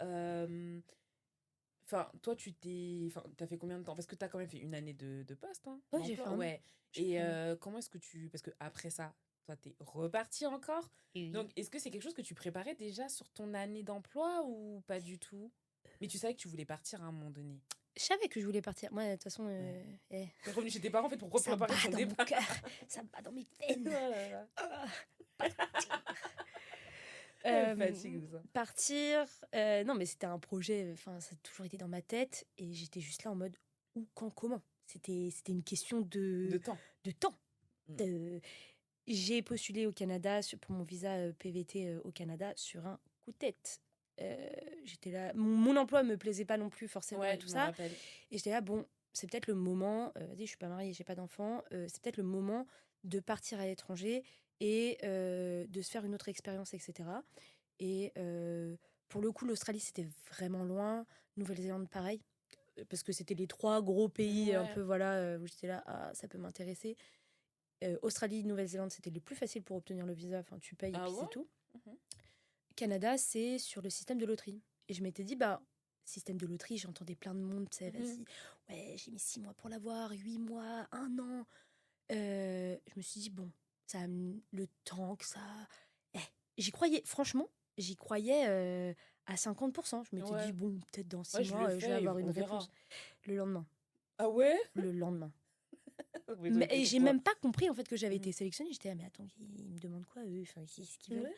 enfin, toi, t'as fait combien de temps? Parce que t'as quand même fait une année de poste, hein, Ouais, j'ai fait d'emploi. un an. Ouais. J'ai Et fait un an. comment est-ce que parce que après ça, toi, t'es reparti encore. Oui. Donc, est-ce que c'est quelque chose que tu préparais déjà sur ton année d'emploi ou pas du tout? Mais tu savais que tu voulais partir à un moment donné. Je savais que je voulais partir. Moi, de toute façon, T'es revenu chez tes parents, en fait, pour ça préparer bat ton dans mon départ. cœur, ça bat dans mes veines. Oh là là. Ah, Elle fatigue, ça. partir, non, mais c'était un projet, enfin, ça a toujours été dans ma tête et j'étais juste là en mode où, quand, comment. C'était une question De temps. de temps. Mm. J'ai postulé au Canada pour mon visa PVT au Canada sur un coup de tête. J'étais là, mon emploi me plaisait pas non plus forcément Ouais, et tout je me ça. rappelle. Et j'étais là, bon, c'est peut-être le moment, vas-y, je suis pas mariée, j'ai pas d'enfant, c'est peut-être le moment de partir à l'étranger et de se faire une autre expérience, etc. Et pour le coup, l'Australie, c'était vraiment loin. Nouvelle-Zélande, pareil, parce que c'était les 3 gros pays un Ouais. peu, voilà, où j'étais là, ah, ça peut m'intéresser. Australie, Nouvelle-Zélande, c'était les plus faciles pour obtenir le visa, enfin, tu payes et Ah puis ouais? c'est tout. Mhm. Canada, c'est sur le système de loterie. Et je m'étais dit, bah, système de loterie, j'entendais plein de monde, tu sais, Mhm. vas-y, ouais, j'ai mis 6 mois pour l'avoir, 8 mois, 1 an. Je me suis dit, bon, le temps que ça. Eh, j'y croyais, franchement, j'y croyais à 50%. Je m'étais Ouais. dit, bon, peut-être dans 6 Ouais, je le mois, je vais fais et avoir une on verra. réponse. Le lendemain. Ah ouais? Le lendemain. Mais Mais, donc, et pour j'ai toi. même pas compris en fait que j'avais Mhm. été sélectionnée. J'étais là, mais attends, ils me demandent quoi eux, enfin, qu'est-ce qu'ils veulent? Ouais.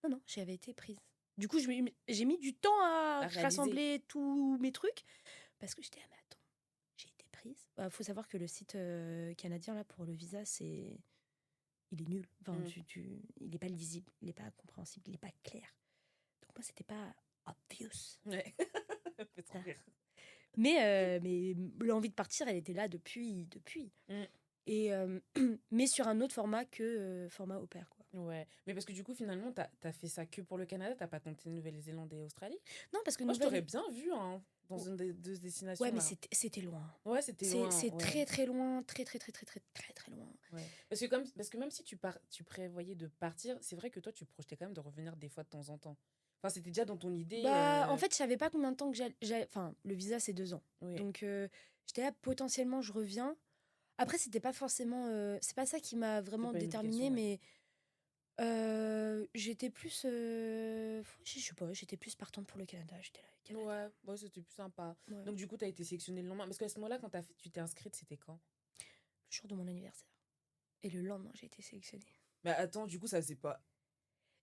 Non, non, j'avais été prise. Du coup, j'ai mis du temps à À réaliser. rassembler tous mes trucs parce que j'étais là, mais attends, j'ai été prise. Faut savoir que le site canadien là pour le visa, il est nul. Enfin, Mm. il est pas lisible, il est pas compréhensible, il est pas clair. Donc moi, c'était pas obvious. Ouais. Ça fait trop rire. Mais l'envie de partir, elle était là depuis. Mm. Et mais sur un autre format que format au pair, quoi. Ouais. Mais parce que du coup, finalement, t'as fait ça que pour le Canada, t'as pas tenté Nouvelle-Zélande et Australie? Non, parce que Moi, je t'aurais bien vu, hein, dans une des deux destinations Ouais, mais là. c'était loin. Ouais, c'était loin. C'est Ouais. très très loin, très très très très très très très loin. Ouais. Parce que même si tu prévoyais de partir, c'est vrai que toi, tu projetais quand même de revenir des fois de temps en temps. Enfin, c'était déjà dans ton idée. Bah, en fait, je savais pas combien de temps que j'allais. Enfin, le visa, c'est 2 ans. Oui. Donc, j'étais là, potentiellement, je reviens. Après, c'était pas forcément. C'est pas ça qui m'a C'était vraiment pas une déterminée, obligation, ouais. mais j'étais plus. Je sais pas, j'étais plus partante pour le Canada. J'étais là, Canada. Ouais, c'était plus sympa. Ouais. Donc, du coup, t'as été sélectionnée le lendemain. Parce qu'à ce moment-là, quand tu t'es inscrite, c'était quand? Le jour de mon anniversaire. Et le lendemain, j'ai été sélectionnée. Mais attends, du coup, ça c'est pas.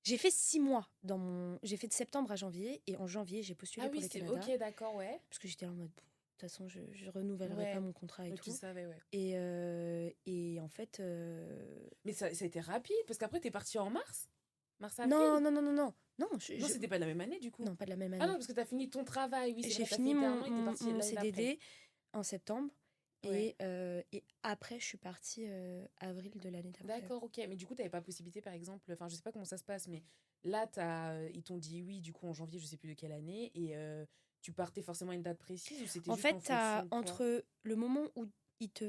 J'ai fait 6 mois dans mon. J'ai fait de septembre à janvier, et en janvier, j'ai postulé Ah pour oui, le c'est Canada. ok, d'accord, ouais. Parce que j'étais là en mode, bon, de toute façon, je renouvellerai Ouais. pas mon contrat et Donc, tu tout. savais, ouais. Et en fait. Mais ça a été rapide, parce qu'après, t'es partie en mars? Mars-avril? Non, non, non, non, non. Non, Non, c'était pas la même année, du coup. non, pas de la même Ah non, année. parce que t'as fini ton travail, oui, c'est J'ai vrai, t'as fini fini un an et t'es partie mon l'année d'après. CDD en septembre. Ouais. Et après, je suis partie avril de l'année d'après. D'accord, ok. Mais du coup, t'avais pas possibilité, par exemple, enfin, je sais pas comment ça se passe, mais là, ils t'ont dit oui, du coup, en janvier, je sais plus de quelle année, et tu partais forcément à une date précise ou c'était En juste fait, en t'as fonction de toi? entre le moment où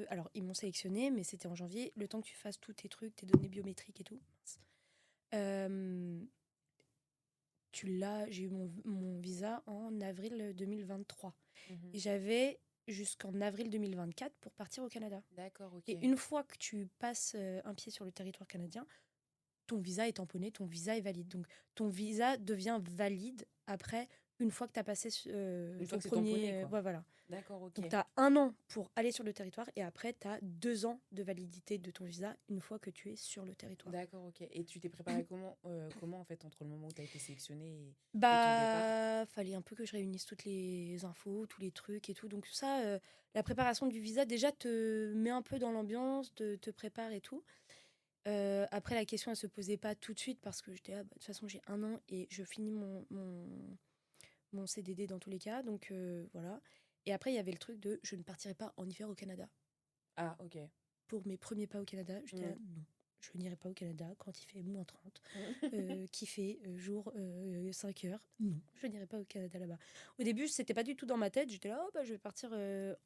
alors, ils m'ont sélectionné, mais c'était en janvier, le temps que tu fasses tous tes trucs, tes données biométriques et tout. Euh, j'ai eu mon visa en avril 2023. Mhm. Et j'avais jusqu'en avril 2024 pour partir au Canada. D'accord, ok. Et une fois que tu passes un pied sur le territoire canadien, ton visa est tamponné, ton visa est valide. Donc ton visa devient valide après, une fois que tu as passé Une ton fois que c'est tamponné, premier. quoi. Ouais, voilà. D'accord, ok. Donc tu as 1 an pour aller sur le territoire et après tu as 2 ans de validité de ton visa une fois que tu es sur le territoire. D'accord, ok. Et tu t'es préparé comment en fait, entre le moment où tu as été sélectionnée et ton départ? Bah, fallait un peu que je réunisse toutes les infos, tous les trucs et tout. Donc ça, la préparation du visa déjà te met un peu dans l'ambiance, te prépare et tout. Après, la question, elle se posait pas tout de suite parce que j'étais là, bah, de toute façon, j'ai 1 an et je finis mon CDD dans tous les cas. Donc voilà. Et après, il y avait le truc de je ne partirai pas en hiver au Canada. Ah, ok. Pour mes premiers pas au Canada, j'étais là, non. Je n'irai pas au Canada quand il fait -30, qu'il fait jour 5 heures. Non, je n'irai pas au Canada là-bas. Au début, c'était pas du tout dans ma tête. J'étais là, oh, bah, je vais partir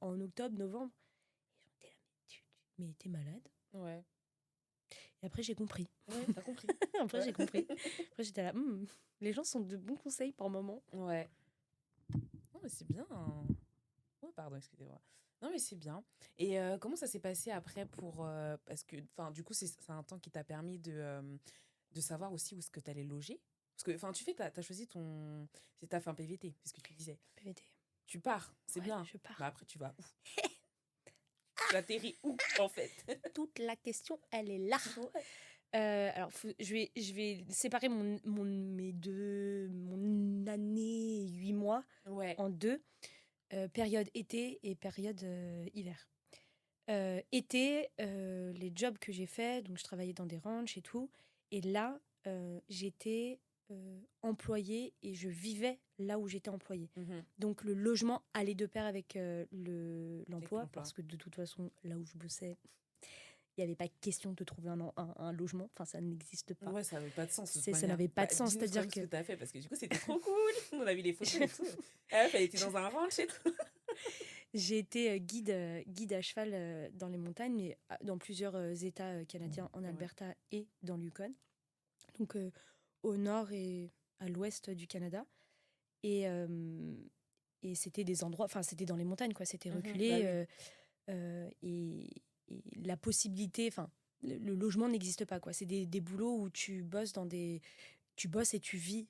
en octobre, novembre. Et j'étais là, mais t'es malade. Ouais. Et après, j'ai compris. Ouais, t'as compris. Après, Ouais. j'ai compris. Après, j'étais là, les gens sont de bons conseils par moment. Ouais. Non, mais c'est bien. Ouais, pardon, excusez-moi. Non, mais c'est bien. Et comment ça s'est passé après pour... parce que, enfin, du coup, c'est un temps qui t'a permis de savoir aussi où est-ce que t'allais loger. Parce que, enfin, t'as choisi ton... T'as fait un PVT, c'est ce que tu disais. PVT. Tu pars, c'est Ouais, bien. je pars. Bah après, tu vas où? Tu atterris où, en fait? Toute la question, elle est là. Ouais. Alors, je vais séparer mon année 8 mois Ouais. en deux, période été et période hiver. Été, les jobs que j'ai faits, donc je travaillais dans des ranchs et tout. Et là, j'étais employée et je vivais là où j'étais employée. Mhm. Donc le logement allait de pair avec l'emploi, l'emploi. parce que de toute façon, là où je bossais, il n'y avait pas question de trouver un logement. Enfin, ça n'existe pas. Ouais, ça n'avait pas de sens, de toute Ça manière. n'avait pas de sens. Dis-nous quand C'est-à-dire même ce que que t'as fait, parce que du coup, c'était trop cool. On a vu les photos et tout. Ah, elle était dans un ranch et tout. j'ai été guide à cheval dans les montagnes, mais dans plusieurs États canadiens, en Ouais. Alberta et dans l'Yukon. Donc au nord et à l'ouest du Canada. Et, c'était des endroits, enfin c'était dans les montagnes, quoi. C'était Mhm, reculé. bah oui. Et la possibilité, enfin, le logement n'existe pas, quoi. C'est des boulots où tu bosses tu bosses et tu vis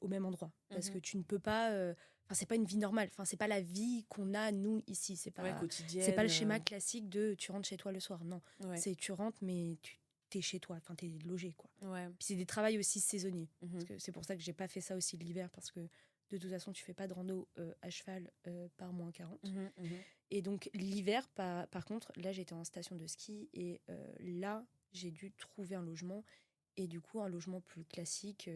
au même endroit, parce que Mhm. tu ne peux pas. Enfin, c'est pas une vie normale. Enfin, c'est pas la vie qu'on a nous ici. Ouais, C'est pas le quotidienne. schéma classique de tu rentres chez toi le soir. Non, Ouais. c'est tu rentres mais tu t'es chez toi. Enfin, t'es logé, quoi. Ouais. Puis c'est des travails aussi saisonniers. Mhm. Parce que c'est pour ça que j'ai pas fait ça aussi l'hiver, parce que de toute façon, tu fais pas de rando à cheval par -40. Mhm, mhm. Et donc l'hiver, par contre, là j'étais en station de ski et là j'ai dû trouver un logement. Et du coup, un logement plus classique,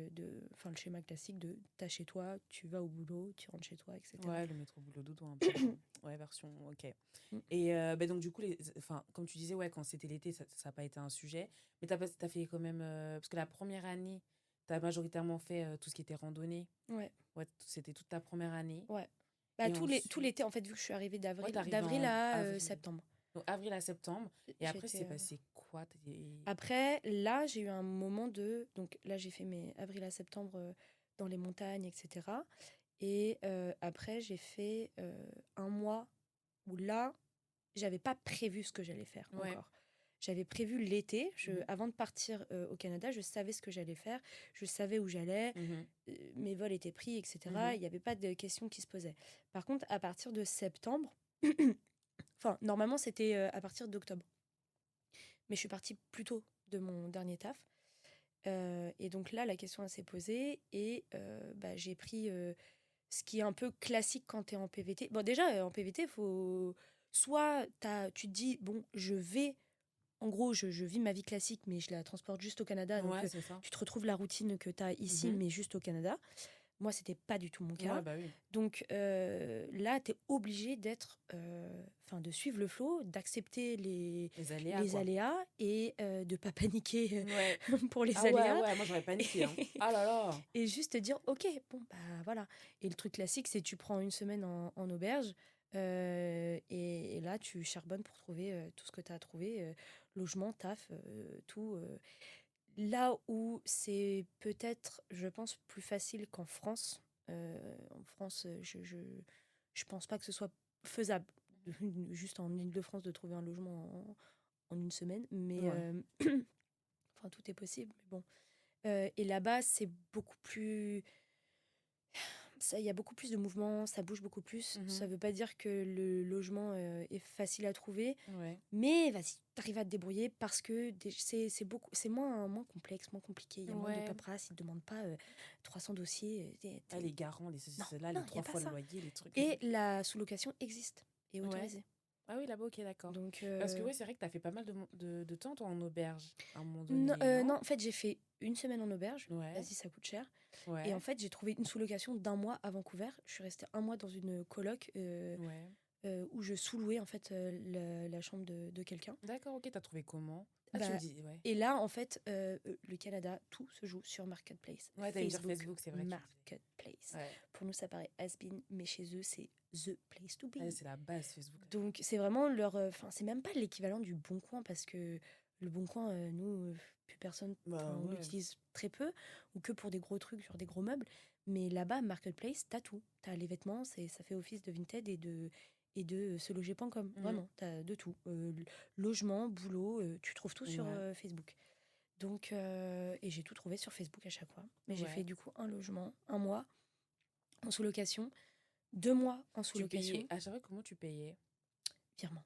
enfin le schéma classique de t'as chez toi, tu vas au boulot, tu rentres chez toi, etc. Ouais, le métro boulot dodo un peu. Ouais, version, ok. Mm. Et bah, donc, du coup, comme tu disais, ouais, quand c'était l'été, ça n'a pas été un sujet. Mais t'as fait quand même. Parce que la première année, t'as majoritairement fait tout ce qui était randonnée. Ouais, Ouais, c'était toute ta première année. ouais. Bah, Et tout ensuite, l'été, en fait, vu que je suis arrivée ouais, t'es arrivée d'avril en à avril. septembre. Donc, avril à septembre. Et après, J'étais, c'est passé quoi? Après, là, j'ai eu un moment de... Donc là, j'ai fait mes avril à septembre dans les montagnes, etc. Et après, j'ai fait un mois où là, j'avais pas prévu ce que j'allais faire Ouais. encore. J'avais prévu l'été. Mhm. Avant de partir au Canada, je savais ce que j'allais faire. Je savais où j'allais. Mhm. Mes vols étaient pris, etc. Mhm. Il n'y avait pas de questions qui se posaient. Par contre, à partir de septembre, enfin, normalement, c'était à partir d'octobre. Mais je suis partie plus tôt de mon dernier taf. Et donc là, la question elle s'est posée et bah, j'ai pris ce qui est un peu classique quand tu es en PVT. Bon, déjà, en PVT, faut soit tu te dis, bon, en gros, je vis ma vie classique, mais je la transporte juste au Canada. Donc, Ouais, c'est ça. tu te retrouves la routine que tu as ici, Mhm. mais juste au Canada. Moi, c'était pas du tout mon cas. Ouais, bah oui. Donc là, tu es obligé de suivre le flow, d'accepter Les aléas, les quoi. aléas et de pas paniquer Ouais. pour les Ah ouais, aléas. ouais, moi j'aurais paniqué. Hein. Ah là là. Et juste te dire, ok, bon, bah voilà. Et le truc classique, c'est tu prends une semaine en auberge et là, tu charbonnes pour trouver tout ce que tu as à trouver, logement, taf, tout. Là où c'est peut-être, je pense, plus facile qu'en France. En France, je pense pas que ce soit faisable, juste en Île-de-France, de trouver un logement en une semaine. Mais Ouais. enfin, tout est possible. Mais bon. Et là-bas, c'est beaucoup plus. Il y a beaucoup plus de mouvements, ça bouge beaucoup plus. Ça Mhm. veut pas dire que le logement est facile à trouver, Ouais. mais vas-y, t'arrives à te débrouiller parce que c'est moins complexe, moins compliqué. Il y a moins de Ouais. paperasse, ils te demandent pas 300 dossiers. Ah, les garants, les ceci, Non, cela, non, les il y a 3 pas fois le ça. loyer, les trucs. Et la sous-location existe et Ouais. autorisée. Ah oui, là-bas, ok, d'accord. Donc, Parce que oui, c'est vrai que t'as fait pas mal de temps, toi, en auberge, à un moment non, donné, non? non, en fait, j'ai fait une semaine en auberge. Ouais. Vas-y, ça coûte cher. Et en Ouais. fait, j'ai trouvé une sous-location d'un mois à Vancouver. Je suis restée un mois dans une coloc Ouais. où je sous-louais en fait la chambre de quelqu'un. D'accord, ok, t'as trouvé comment? Ah, tu me Bah, dis, ouais. et là, en fait, le Canada, tout se joue sur Marketplace. Ouais, t'allais me dire Facebook, c'est vrai. Marketplace. Ouais. Pour nous, ça paraît has-been, mais chez eux, c'est the place to be. Ouais, c'est la base Facebook. Donc, c'est vraiment leur. Enfin, c'est même pas l'équivalent du Bon Coin parce que le Bon Coin, nous, plus personne. Bah On ouais. l'utilise très peu ou que pour des gros trucs, genre des gros meubles. Mais là-bas, Marketplace, t'as tout. T'as les vêtements, ça fait office de Vinted et de seloger.com. Mhm. Vraiment, t'as de tout. Logement, boulot, tu trouves tout sur Ouais. Facebook. Donc, et j'ai tout trouvé sur Facebook à chaque fois. Mais j'ai Ouais. fait du coup un logement, un mois, en sous-location. 2 mois en Tu payais, sous-location, à chaque fois, comment tu payais? virement.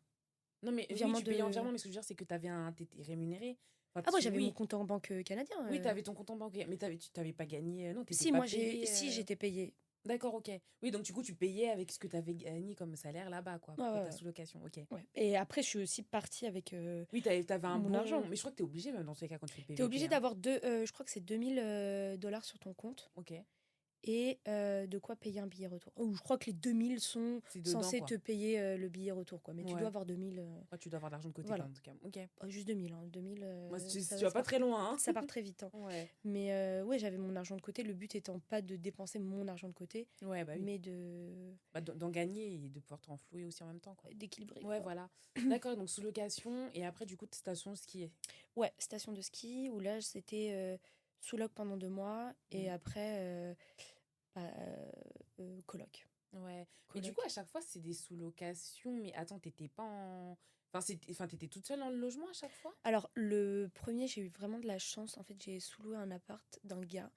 Non, mais oui, Virement tu payais en de virement, mais ce que je veux dire, c'est que t'étais rémunéré. Enfin, Ah moi j'avais mon oui, compte en banque, canadien, oui, t'avais ton compte en banque, mais tu t'avais pas gagné, non, t'étais Si, pas moi j'ai payé. si, j'étais payée. D'accord, ok. Oui, donc du coup, tu payais avec ce que t'avais gagné comme salaire là-bas, quoi, Ouais, pour ouais, ta ouais. sous-location, ok. Ouais et après je suis aussi partie avec, Oui, t'avais un mon bon. argent. Mais je crois que t'es obligé, même dans tous les cas, quand tu fais le Tu es PVP, obligé hein. d'avoir je crois que c'est 2000 dollars sur ton compte Ok. et de quoi payer un billet retour. Ou je crois que les 2000 sont C'est dedans, censés quoi. te payer, le billet retour, quoi. Mais tu dois Ouais. avoir 2000, Ouais, tu dois avoir de l'argent de côté, quoi, voilà. en tout cas. Ok. Juste 2000, hein. 2000, Moi, tu ça vas ça pas part très loin, hein. ça part très vite, hein. Ouais. Mais ouais, j'avais mon argent de côté. Le but étant pas de dépenser mon argent de côté, Ouais, bah oui. mais de Bah, d'en gagner et de pouvoir te renflouer aussi en même temps, quoi. d'équilibrer, Ouais, quoi. voilà. D'accord, donc sous-location, et après, du coup, station skier. Ouais, station de ski où là, c'était sous-loc pendant 2 mois et Mhm. après, bah, coloc. Ouais. Mais du coup, à Coloc. chaque fois, c'est des sous-locations. Mais attends, t'étais pas en. Enfin, t'étais toute seule dans le logement à chaque fois? Alors, le premier, j'ai eu vraiment de la chance. En fait, j'ai sous-loué un appart d'un gars.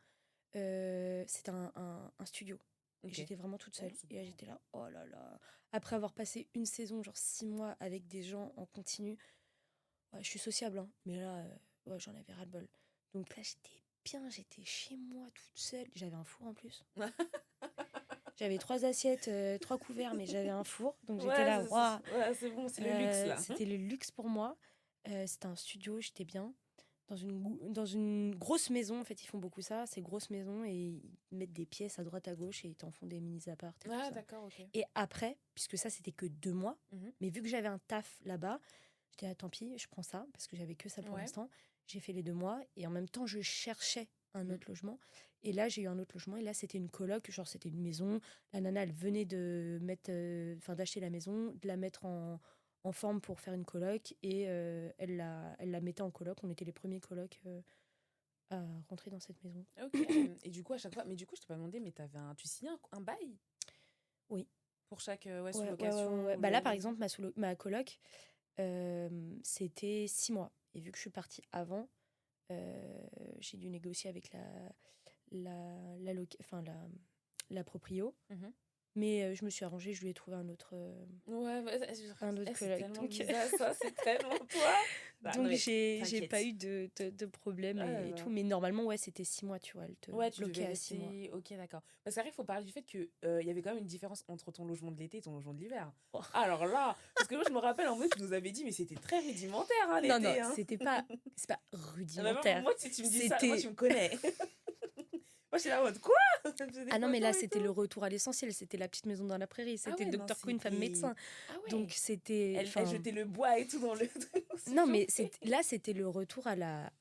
C'était un studio. Et Ok. j'étais vraiment toute Oh, seule. c'est Et là, bien. j'étais là, oh là là. Après avoir passé une saison, genre 6 mois avec des gens en continu, ouais, je suis sociable, hein, mais là, ouais, j'en avais ras-le-bol. Donc là, j'étais bien, j'étais chez moi toute seule. J'avais un four en plus. J'avais 3 assiettes, 3 couverts, mais j'avais un four. Donc j'étais Ouais, là, waouh, ouais, c'est bon, c'est le luxe, là. c'était le luxe pour moi. C'était un studio, j'étais bien. Dans une grosse maison, en fait, ils font beaucoup ça. C'est grosse maison et ils mettent des pièces à droite à gauche et ils t'en font des mini-apparts et tout Ah, ça. d'accord, ok. Et après, puisque ça, c'était que 2 mois, Mhm. mais vu que j'avais un taf là-bas, j'étais là, tant pis, je prends ça parce que j'avais que ça pour Ouais. l'instant. J'ai fait les 2 mois et en même temps, je cherchais un Mhm. autre logement. Et là, j'ai eu un autre logement et là, c'était une coloc, genre c'était une maison. La nana, elle venait de mettre, enfin, d'acheter la maison, de la mettre en forme pour faire une coloc et elle la mettait en coloc. On était les premiers colocs à rentrer dans cette maison. Ok. Et du coup, à chaque fois. Mais du coup, je t'ai pas demandé, mais tu signais un bail Oui, pour chaque ouais, ouais, ouais, ouais, ouais, ouais. sous-location, Bah là, par loyer et tout? exemple, ma coloc, c'était 6 mois. Et vu que je suis partie avant, j'ai dû négocier avec enfin, la proprio. Mhm. Mais je me suis arrangée, je lui ai trouvé Ouais, un autre c'est coloc. tellement Donc, Lisa, ça, c'est tellement toi. Ah, non, donc mais j'ai pas t'inquiète. eu de problème Ah là et tout. là. Mais normalement, ouais, c'était 6 mois, tu vois. Elle te Ouais, tu devais bloquait à 6 mois. rester. Ok, d'accord. Parce qu'après, il faut parler du fait qu'il y avait quand même une différence entre ton logement de l'été et ton logement de l'hiver. Oh. Alors là, parce que moi, je me rappelle, en fait, tu nous avais dit, mais c'était très rudimentaire, hein, Non, non, l'été. Hein. c'est pas Ah bah, rudimentaire. moi, si tu me dis ça, moi, C'était tu me connais. Moi, je suis là en mode quoi? Je faisais des Ah non, mais là, photos et c'était le tout. retour à l'essentiel. C'était la petite maison dans la prairie. Ah C'était ouais, non, Dr. Queen, femme c'était. médecin. Ah Donc, ouais. c'était. Elle Enfin, jetait le bois et tout dans le truc pour se non, mais chauffer. là, c'était le retour à la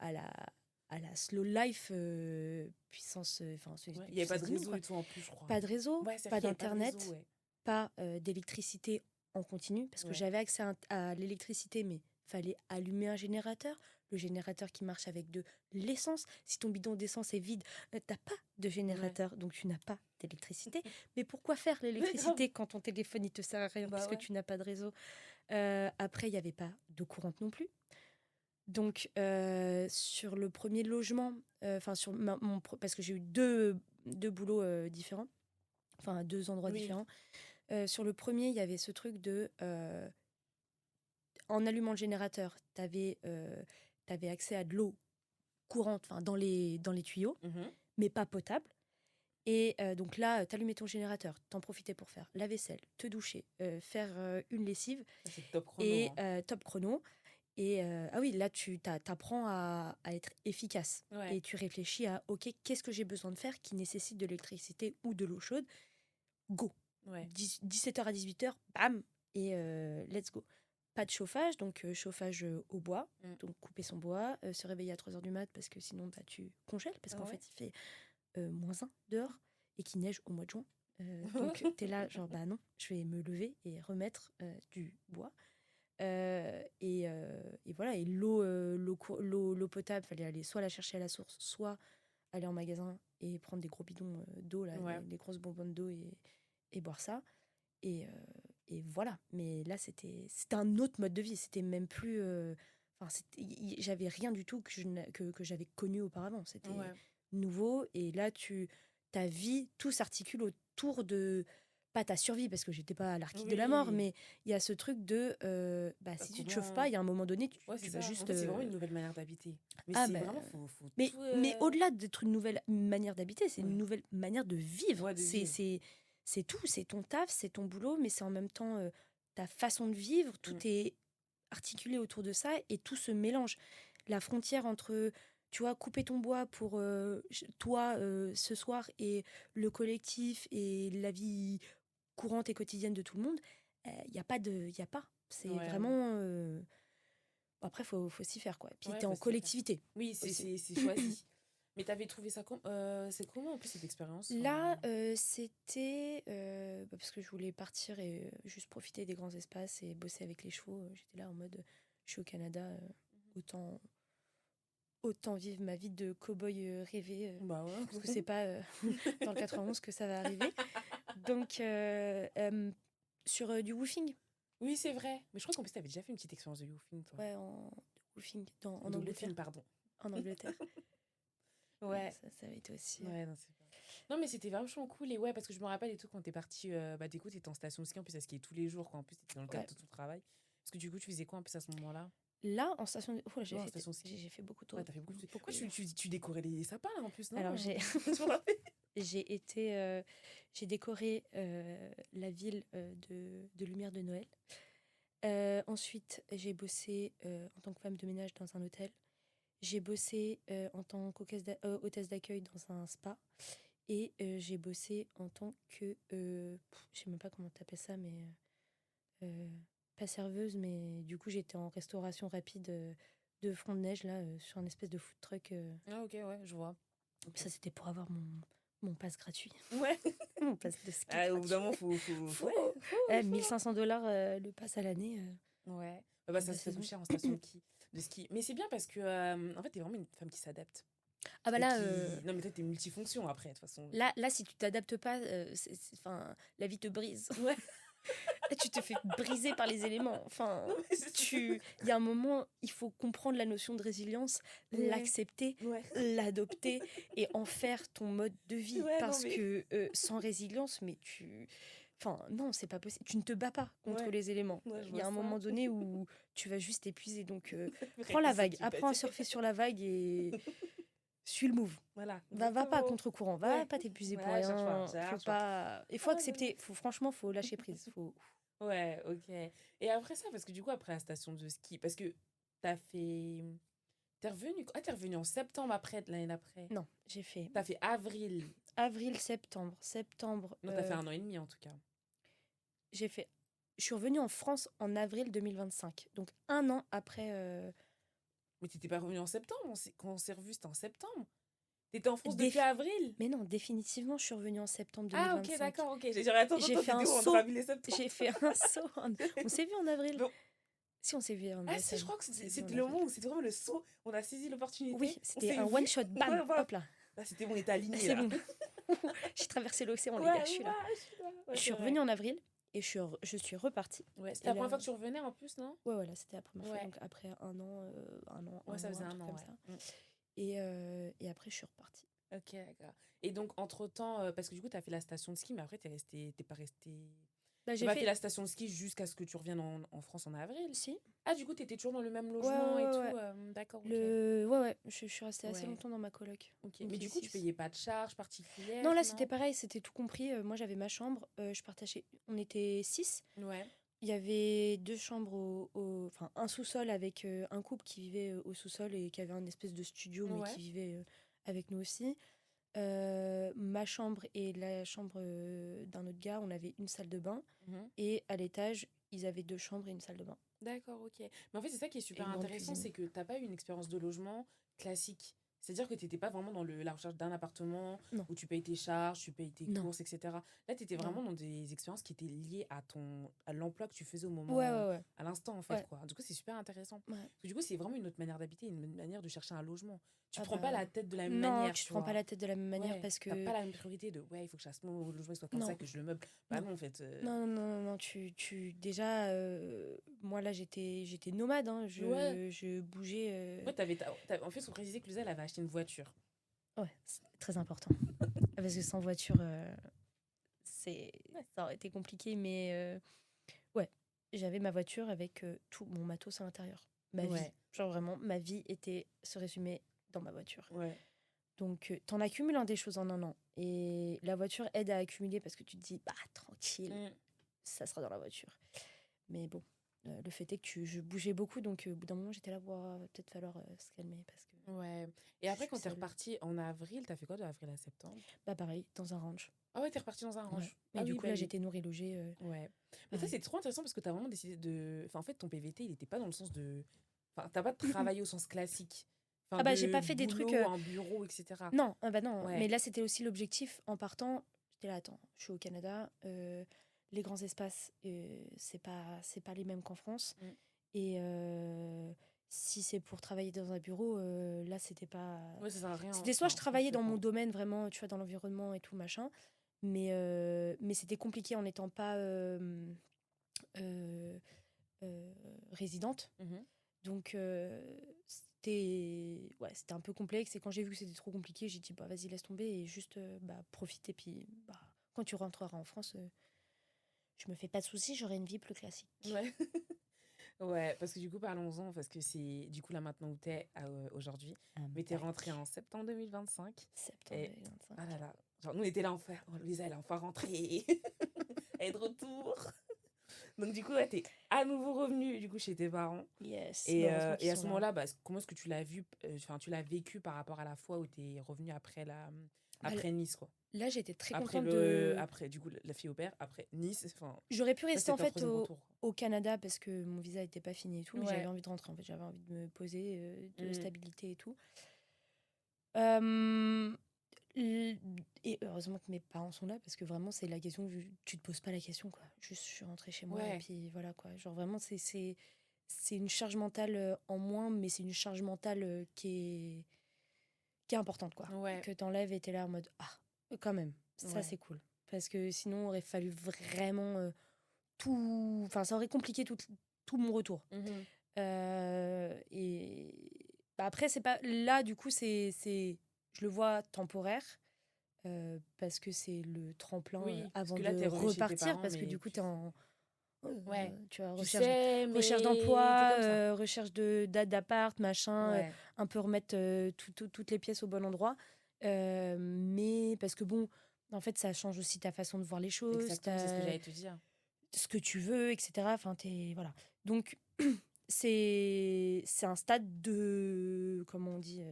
slow life puissance. Enfin, Ouais, il n'y avait pas puissance de 2000, réseau quoi. et tout en plus, je crois. Pas de réseau, Ouais, c'est vrai pas qu'il n'y avait pas de réseau, d'internet, ouais. pas d'électricité en continu. Parce que Ouais. j'avais accès à l'électricité, mais fallait allumer un générateur. Le générateur qui marche avec de l'essence. Si ton bidon d'essence est vide, t'as pas de Ouais. générateur, donc tu n'as pas d'électricité. Mais pourquoi faire Mais grave. l'électricité quand ton téléphone il te sert à rien Bah puisque ouais. tu n'as pas de réseau? Après, il n'y avait pas d'eau courante non plus. Donc, sur le premier logement, enfin, parce que j'ai eu deux boulots différents, enfin, à 2 endroits Oui. différents. Sur le premier, il y avait ce truc de en allumant le générateur, t'avais accès à de l'eau courante, enfin, dans les tuyaux, Mhm. mais pas potable. Et donc là, t'allumais ton générateur, t'en profitais pour faire la vaisselle, te doucher, faire une lessive Ça, c'est top chrono. et Hein. top chrono. Et ah oui, là, tu t'apprends à être efficace. Ouais. Et tu réfléchis à, OK, qu'est-ce que j'ai besoin de faire qui nécessite de l'électricité ou de l'eau chaude? Go. Ouais. 17h à 18h, bam, et let's go. Pas de chauffage, donc chauffage au bois. Mm. Donc couper son bois, se réveiller à 3h du mat parce que sinon bah, tu congèles, parce Ah qu'en ouais. fait il fait -1 dehors et qu'il neige au mois de juin. Donc t'es là, genre bah non, je vais me lever et remettre du bois. Et voilà, et l'eau potable, fallait aller soit la chercher à la source, soit aller en magasin et prendre des gros bidons d'eau, là, Ouais. des grosses bonbonnes d'eau et boire ça. Et voilà. Mais là, c'était un autre mode de vie. C'était même plus. Enfin, j'avais rien du tout que j'avais connu auparavant. C'était Ouais. nouveau. Et là, ta vie, tout s'articule autour de pas ta survie, parce que j'étais pas à l'arc de la mort, mais il y a ce truc de si tu te chauffes pas, il y a un moment donné, tu vas juste. En fait, c'est vraiment une nouvelle manière d'habiter. Mais vraiment, faut mais, tout, mais au-delà d'être une nouvelle manière d'habiter, c'est une nouvelle manière de vivre. Ouais, c'est tout, c'est ton taf, c'est ton boulot, mais c'est en même temps ta façon de vivre. Tout est articulé autour de ça et tout se mélange. La frontière entre, tu vois, couper ton bois pour toi ce soir et le collectif et la vie courante et quotidienne de tout le monde, il n'y a pas. C'est vraiment... Après, faut s'y faire, quoi. Puis t'es en collectivité. Oui, c'est choisi. Mais t'avais trouvé ça c'est comment en plus cette expérience? Là, c'était parce que je voulais partir et juste profiter des grands espaces et bosser avec les chevaux. J'étais là en mode, je suis au Canada, autant vivre ma vie de cow-boy rêvé. Parce que c'est pas dans le 91 que ça va arriver. Donc, sur du woofing. Oui, c'est vrai. Mais je crois qu'en plus, t'avais déjà fait une petite expérience de woofing, toi. Ouais, en woofing, en Angleterre. Woofing, pardon. En Angleterre. Ouais. Ça avait été aussi. Ouais, non, c'est pas... Non, mais c'était vachement cool. Et ouais, parce que je me rappelle et tout, quand t'es partie, du coup, t'étais en station de ski, en plus, à skier tous les jours, quoi. En plus, t'étais dans le cadre de ton travail. Parce que du coup, tu faisais quoi, en plus, à ce moment-là? Là, en station de... Oh, j'ai fait beaucoup de... Ouais, t'as fait beaucoup de... Pourquoi tu décorais les sapins, là, en plus, non? Alors, j'ai décoré la ville de lumière de Noël. Ensuite, j'ai bossé en tant que femme de ménage dans un hôtel. J'ai bossé en tant qu'hôtesse d'accueil dans un spa. Et j'ai bossé en tant que... je sais même pas comment t'appelles ça, mais... pas serveuse, mais du coup, j'étais en restauration rapide de front de neige, là, sur un espèce de food truck. Ah, ok, ouais, je vois. Okay. Ça, c'était pour avoir mon pass gratuit. Ouais. Mon pass de ski. Au bout d'un moment, faut... 1500 $ le pass à l'année. Ouais. Ça se fait tout cher en station de ski. Mais c'est bien parce que, en fait, t'es vraiment une femme qui s'adapte. Ah bah là... Non, mais toi, t'es multifonction après, de toute façon. Là, si tu t'adaptes pas, la vie te brise. Ouais. Tu te fais briser par les éléments. Enfin, il y a un moment, il faut comprendre la notion de résilience, l'accepter, l'adopter et en faire ton mode de vie. Parce que sans résilience, mais Enfin, non, c'est pas possible. Tu ne te bats pas contre les éléments. Il y a un moment donné où tu vas juste t'épuiser. Donc, prends la vague. Apprends à surfer sur la vague et... suis le move. Voilà. Va pas à contre-courant. Va pas t'épuiser pour rien. Il faut accepter. Franchement, faut lâcher prise. Ouais, ok. Et après ça, parce que du coup, après la station de ski, parce que t'es revenue en septembre après, l'année d'après? Non, j'ai fait... T'as fait avril. Avril, septembre. Donc t'as fait 1 an et demi en tout cas. Je suis revenue en France en avril 2025. Donc 1 an après... Mais t'étais pas revenue en septembre? Quand on s'est revus, c'était en septembre. T'étais en France depuis avril? Mais non, définitivement, je suis revenue en septembre 2025. Ah, ok, d'accord, ok. J'ai fait un saut. J'ai fait un saut. On s'est vu en avril. Bon. Si, on s'est vu en avril. Ah, si, je crois que c'était le moment où c'était vraiment le saut. On a saisi l'opportunité. Oui, c'était un one-shot. Bam, hop là. Là, c'était bon, on était alignés. C'est bon. J'ai traversé l'océan, les gars, je suis là. Je suis revenue en avril. Et je suis repartie. Ouais, c'était la première fois que tu revenais en plus, non? Ouais, voilà, c'était la première fois. Donc après un an. Ouais, ça faisait un an, comme ça. Et après, je suis repartie. Ok, d'accord. Et donc, entre-temps, parce que du coup, t'as fait la station de ski, mais après, t'es pas restée... J'ai pas fait la station de ski jusqu'à ce que tu reviennes en France en avril? Si. Ah, du coup, t'étais toujours dans le même logement et tout? D'accord, ok. Ouais, je suis restée assez longtemps dans ma coloc. Ok, mais du coup, tu payais pas de charges particulières? Non, là, c'était pareil, c'était tout compris. Moi, j'avais ma chambre, je partageais... On était 6. Ouais. Il y avait 2 chambres, enfin, un sous-sol avec un couple qui vivait au sous-sol et qui avait un espèce de studio, mais qui vivait avec nous aussi. Ma chambre et la chambre d'un autre gars, on avait une salle de bain. Et à l'étage, ils avaient 2 chambres et une salle de bain. D'accord, ok. Mais en fait, c'est ça qui est super intéressant, c'est que t'as pas eu une expérience de logement classique. C'est-à-dire que t'étais pas vraiment dans la recherche d'un appartement où tu payes tes charges, tu payes tes courses, etc. Là, t'étais vraiment dans des expériences qui étaient liées à l'emploi que tu faisais au moment, à l'instant, en fait, quoi. Du coup, c'est super intéressant. Parce que du coup, c'est vraiment une autre manière d'habiter, une manière de chercher un logement. Tu prends pas la tête de la même manière. Non, tu te prends pas la tête de la même manière parce que... T'as pas la même priorité de, il faut que mon logement soit comme ça, que je le meuble. Bah non, en fait... Non, déjà, moi, là, j'étais nomade, hein. Je bougeais... En fait, on précisait que Lusa, elle avait acheté une voiture. Ouais, c'est très important. Parce que sans voiture, ça aurait été compliqué, mais ouais, j'avais ma voiture avec tout mon matos à l'intérieur. Ma vie. Ouais. Genre vraiment, ma vie se résumait dans ma voiture. Ouais. Donc, t'en accumules des choses en un an. Et la voiture aide à accumuler parce que tu te dis, bah, tranquille, ça sera dans la voiture. Mais bon, le fait est que je bougeais beaucoup. Donc, au bout d'un moment, j'étais là, peut-être falloir se calmer. Parce que Ouais. Et après, quand t'es seule. reparti en avril, t'as fait quoi de avril à septembre? Bah, pareil, dans un ranch. Ah ouais, t'es reparti dans un ranch. Ouais. Mais Ah du oui, coup, bah là, oui. j'étais nourrie logée. Ouais. Mais ça, pareil. c'est trop intéressant parce que t'as vraiment décidé de. Enfin, en fait, ton PVT, il était pas dans le sens de. Enfin, t'as pas travaillé au sens classique. Enfin, Ah bah, j'ai de pas fait des trucs. boulot, un bureau, etc. Non, ah bah non. Ouais. Mais là, c'était aussi l'objectif. En partant, j'étais là, attends, je suis au Canada. Les grands espaces, c'est pas les mêmes qu'en France. Et si c'est pour travailler dans un bureau, là, c'était pas. Ouais, ça sert à rien. C'était soit je Enfin, travaillais dans pas. mon domaine, vraiment, tu vois, dans l'environnement et tout, machin. Mais c'était compliqué en n'étant pas résidente. Donc, c'était un peu complexe. Et quand j'ai vu que c'était trop compliqué, j'ai dit, bah, vas-y, laisse tomber et juste profite. Et puis, bah, quand tu rentreras en France, je me fais pas de soucis, j'aurai une vie plus classique. Ouais. Ouais, parce que du coup, parlons-en, parce que c'est du coup là maintenant où t'es aujourd'hui. Mais t'es rentrée en septembre 2025. Septembre Et 2025. ah là là, genre nous on était là enfin, oh, Louisa elle est enfin rentrée, elle est de retour. Donc du coup, ouais, t'es à nouveau revenue du coup chez tes parents. Yes. Et, Bah, heureusement et qu'ils à sont ce là. moment-là, bah, comment est-ce que tu l'as vu, enfin tu l'as vécu par rapport à la fois où t'es revenue après Nice quoi. Là, j'étais très Après contente de. après du coup la fille au père, après Nice, enfin. J'aurais pu ça, rester c'était en ton fait troisième retour. au Canada parce que mon visa n'était pas fini et tout, mais Ouais. j'avais envie de rentrer en fait, j'avais envie de me poser, de stabilité et tout. Et heureusement que mes parents sont là parce que vraiment c'est la question, tu te poses pas la question quoi. Juste je suis rentrée chez moi et puis voilà quoi. Genre vraiment c'est une charge mentale en moins, mais c'est une charge mentale qui est importante quoi. Ouais. Que t'enlèves et t'es là en mode quand même ça c'est cool parce que sinon il aurait fallu vraiment tout, enfin ça aurait compliqué tout mon retour. Et bah, après c'est pas là du coup c'est je le vois temporaire parce que c'est le tremplin avant que là, de repartir parents, parce que du coup t'es en tu vois, recherche d'emploi, recherche de date d'appart, machin, un peu remettre toutes les pièces au bon endroit. Mais parce que bon, en fait, ça change aussi ta façon de voir les choses. Exactement, c'est ce que j'allais te dire. Ce que tu veux, etc. Enfin, voilà. Donc, c'est un stade de... Comment on dit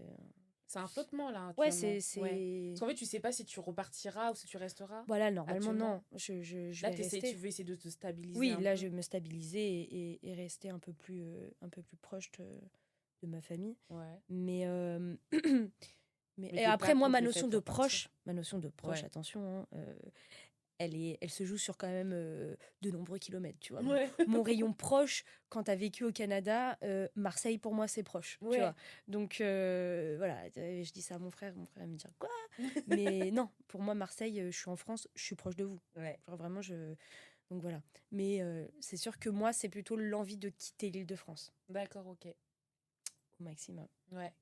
C'est un flottement, là, ouais, actuellement. c'est... Parce qu'en fait, tu sais pas si tu repartiras ou si tu resteras. Voilà, normalement, actuellement. Non. Je là, vais rester. Tu veux essayer de te stabiliser Oui, un là, peu. je vais me stabiliser et rester un peu plus proche de ma famille. Ouais. Mais Mais et après, moi, contre ma le notion fait de de proche, Ouais. attention, hein, elle se joue sur quand même de nombreux kilomètres, tu vois. Ouais. Mon rayon proche, quand t'as vécu au Canada, Marseille, pour moi, c'est proche, tu vois. Donc, voilà, je dis ça à mon frère va me dire « Quoi ?» Mais non, pour moi, Marseille, je suis en France, je suis proche de vous. Ouais. Genre vraiment, donc voilà. Mais c'est sûr que moi, c'est plutôt l'envie de quitter l'Île-de-France. D'accord, ok. Au maximum. Ouais.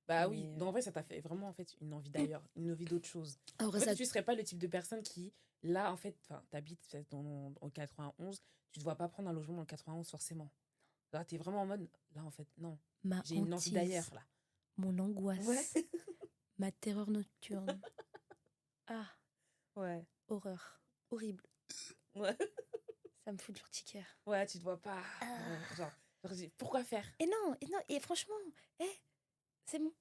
Bah oui, en vrai, ça t'a fait vraiment en fait une envie d'ailleurs, une envie d'autre chose. En fait, tu serais pas le type de personne qui, là, en fait, t'habites dans 91, tu ne dois pas prendre un logement dans le 91 forcément. Là, t'es vraiment en mode, là, en fait, non. J'ai une envie d'ailleurs, là. Mon angoisse. Ma terreur nocturne. Ouais. Horreur. Horrible. Ouais. Ça me fout de l'urticaire. Ouais, tu dois pas. Genre, pourquoi faire? Et non, et franchement, c'est bon.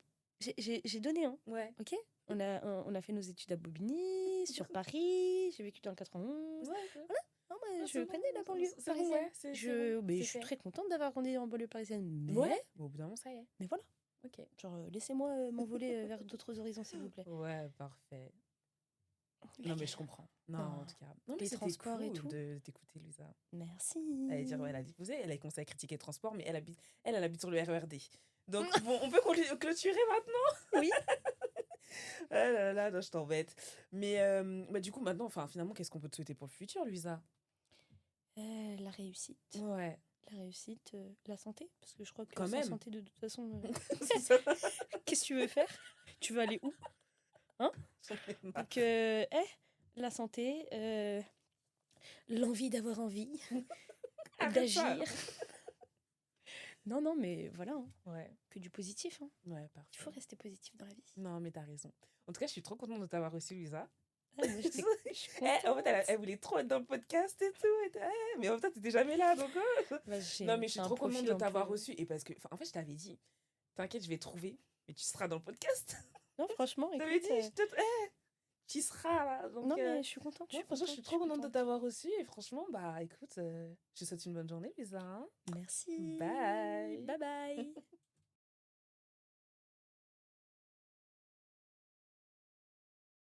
J'ai donné, hein. Ouais. Ok. On a fait nos études à Bobigny, sur Paris. J'ai vécu dans le 91. Ouais. Voilà. Non, je connais la banlieue parisienne. Je suis très contente d'avoir grandi en banlieue parisienne. Mais... Ouais. Au bout d'un moment, ça y est. Mais voilà. Ok. Genre, laissez-moi m'envoler vers d'autres horizons, s'il vous plaît. Ouais, parfait. Non, mais je comprends. Non, en tout cas. Non, mais les transports cool et tout. de t'écouter, Louisa. Merci. Elle a dit, vous savez, elle a commencé à critiquer le transport, mais elle habite sur le RERD. Donc, bon, on peut clôturer maintenant. Oui. Ah là là, non, je t'embête. Mais bah, du coup, maintenant, finalement, qu'est-ce qu'on peut te souhaiter pour le futur, Louisa? La réussite. Ouais. La réussite, la santé. Parce que je crois que quand sans même. santé, de toute façon... Qu'est-ce que tu veux faire? Tu veux aller où? Hein? Donc, la santé, l'envie d'avoir envie, Arrête ça. d'agir. Non, non, mais voilà, hein, Ouais, que du positif. Hein. ouais, Il parfait. faut rester positif dans la vie. Non, mais t'as raison. En tout cas, je suis trop contente de t'avoir reçu, Louisa. Ah, moi, je suis En fait, elle contente. voulait trop être dans le podcast et tout. Mais en même temps, t'étais jamais là. Donc, Bah, non, mais je suis j'ai un trop contente profil de un t'avoir peu- reçu. Et parce que, en fait, je t'avais dit, t'inquiète, je vais trouver. Mais tu seras dans le podcast. Non, franchement, Je t'avais écoute. dit, tu seras là. Donc, Non, mais je suis contente. non, franchement, je suis trop contente de t'avoir reçu. Et franchement, bah, écoute, je te souhaite une bonne journée, Louisa. Hein. Merci. Bye.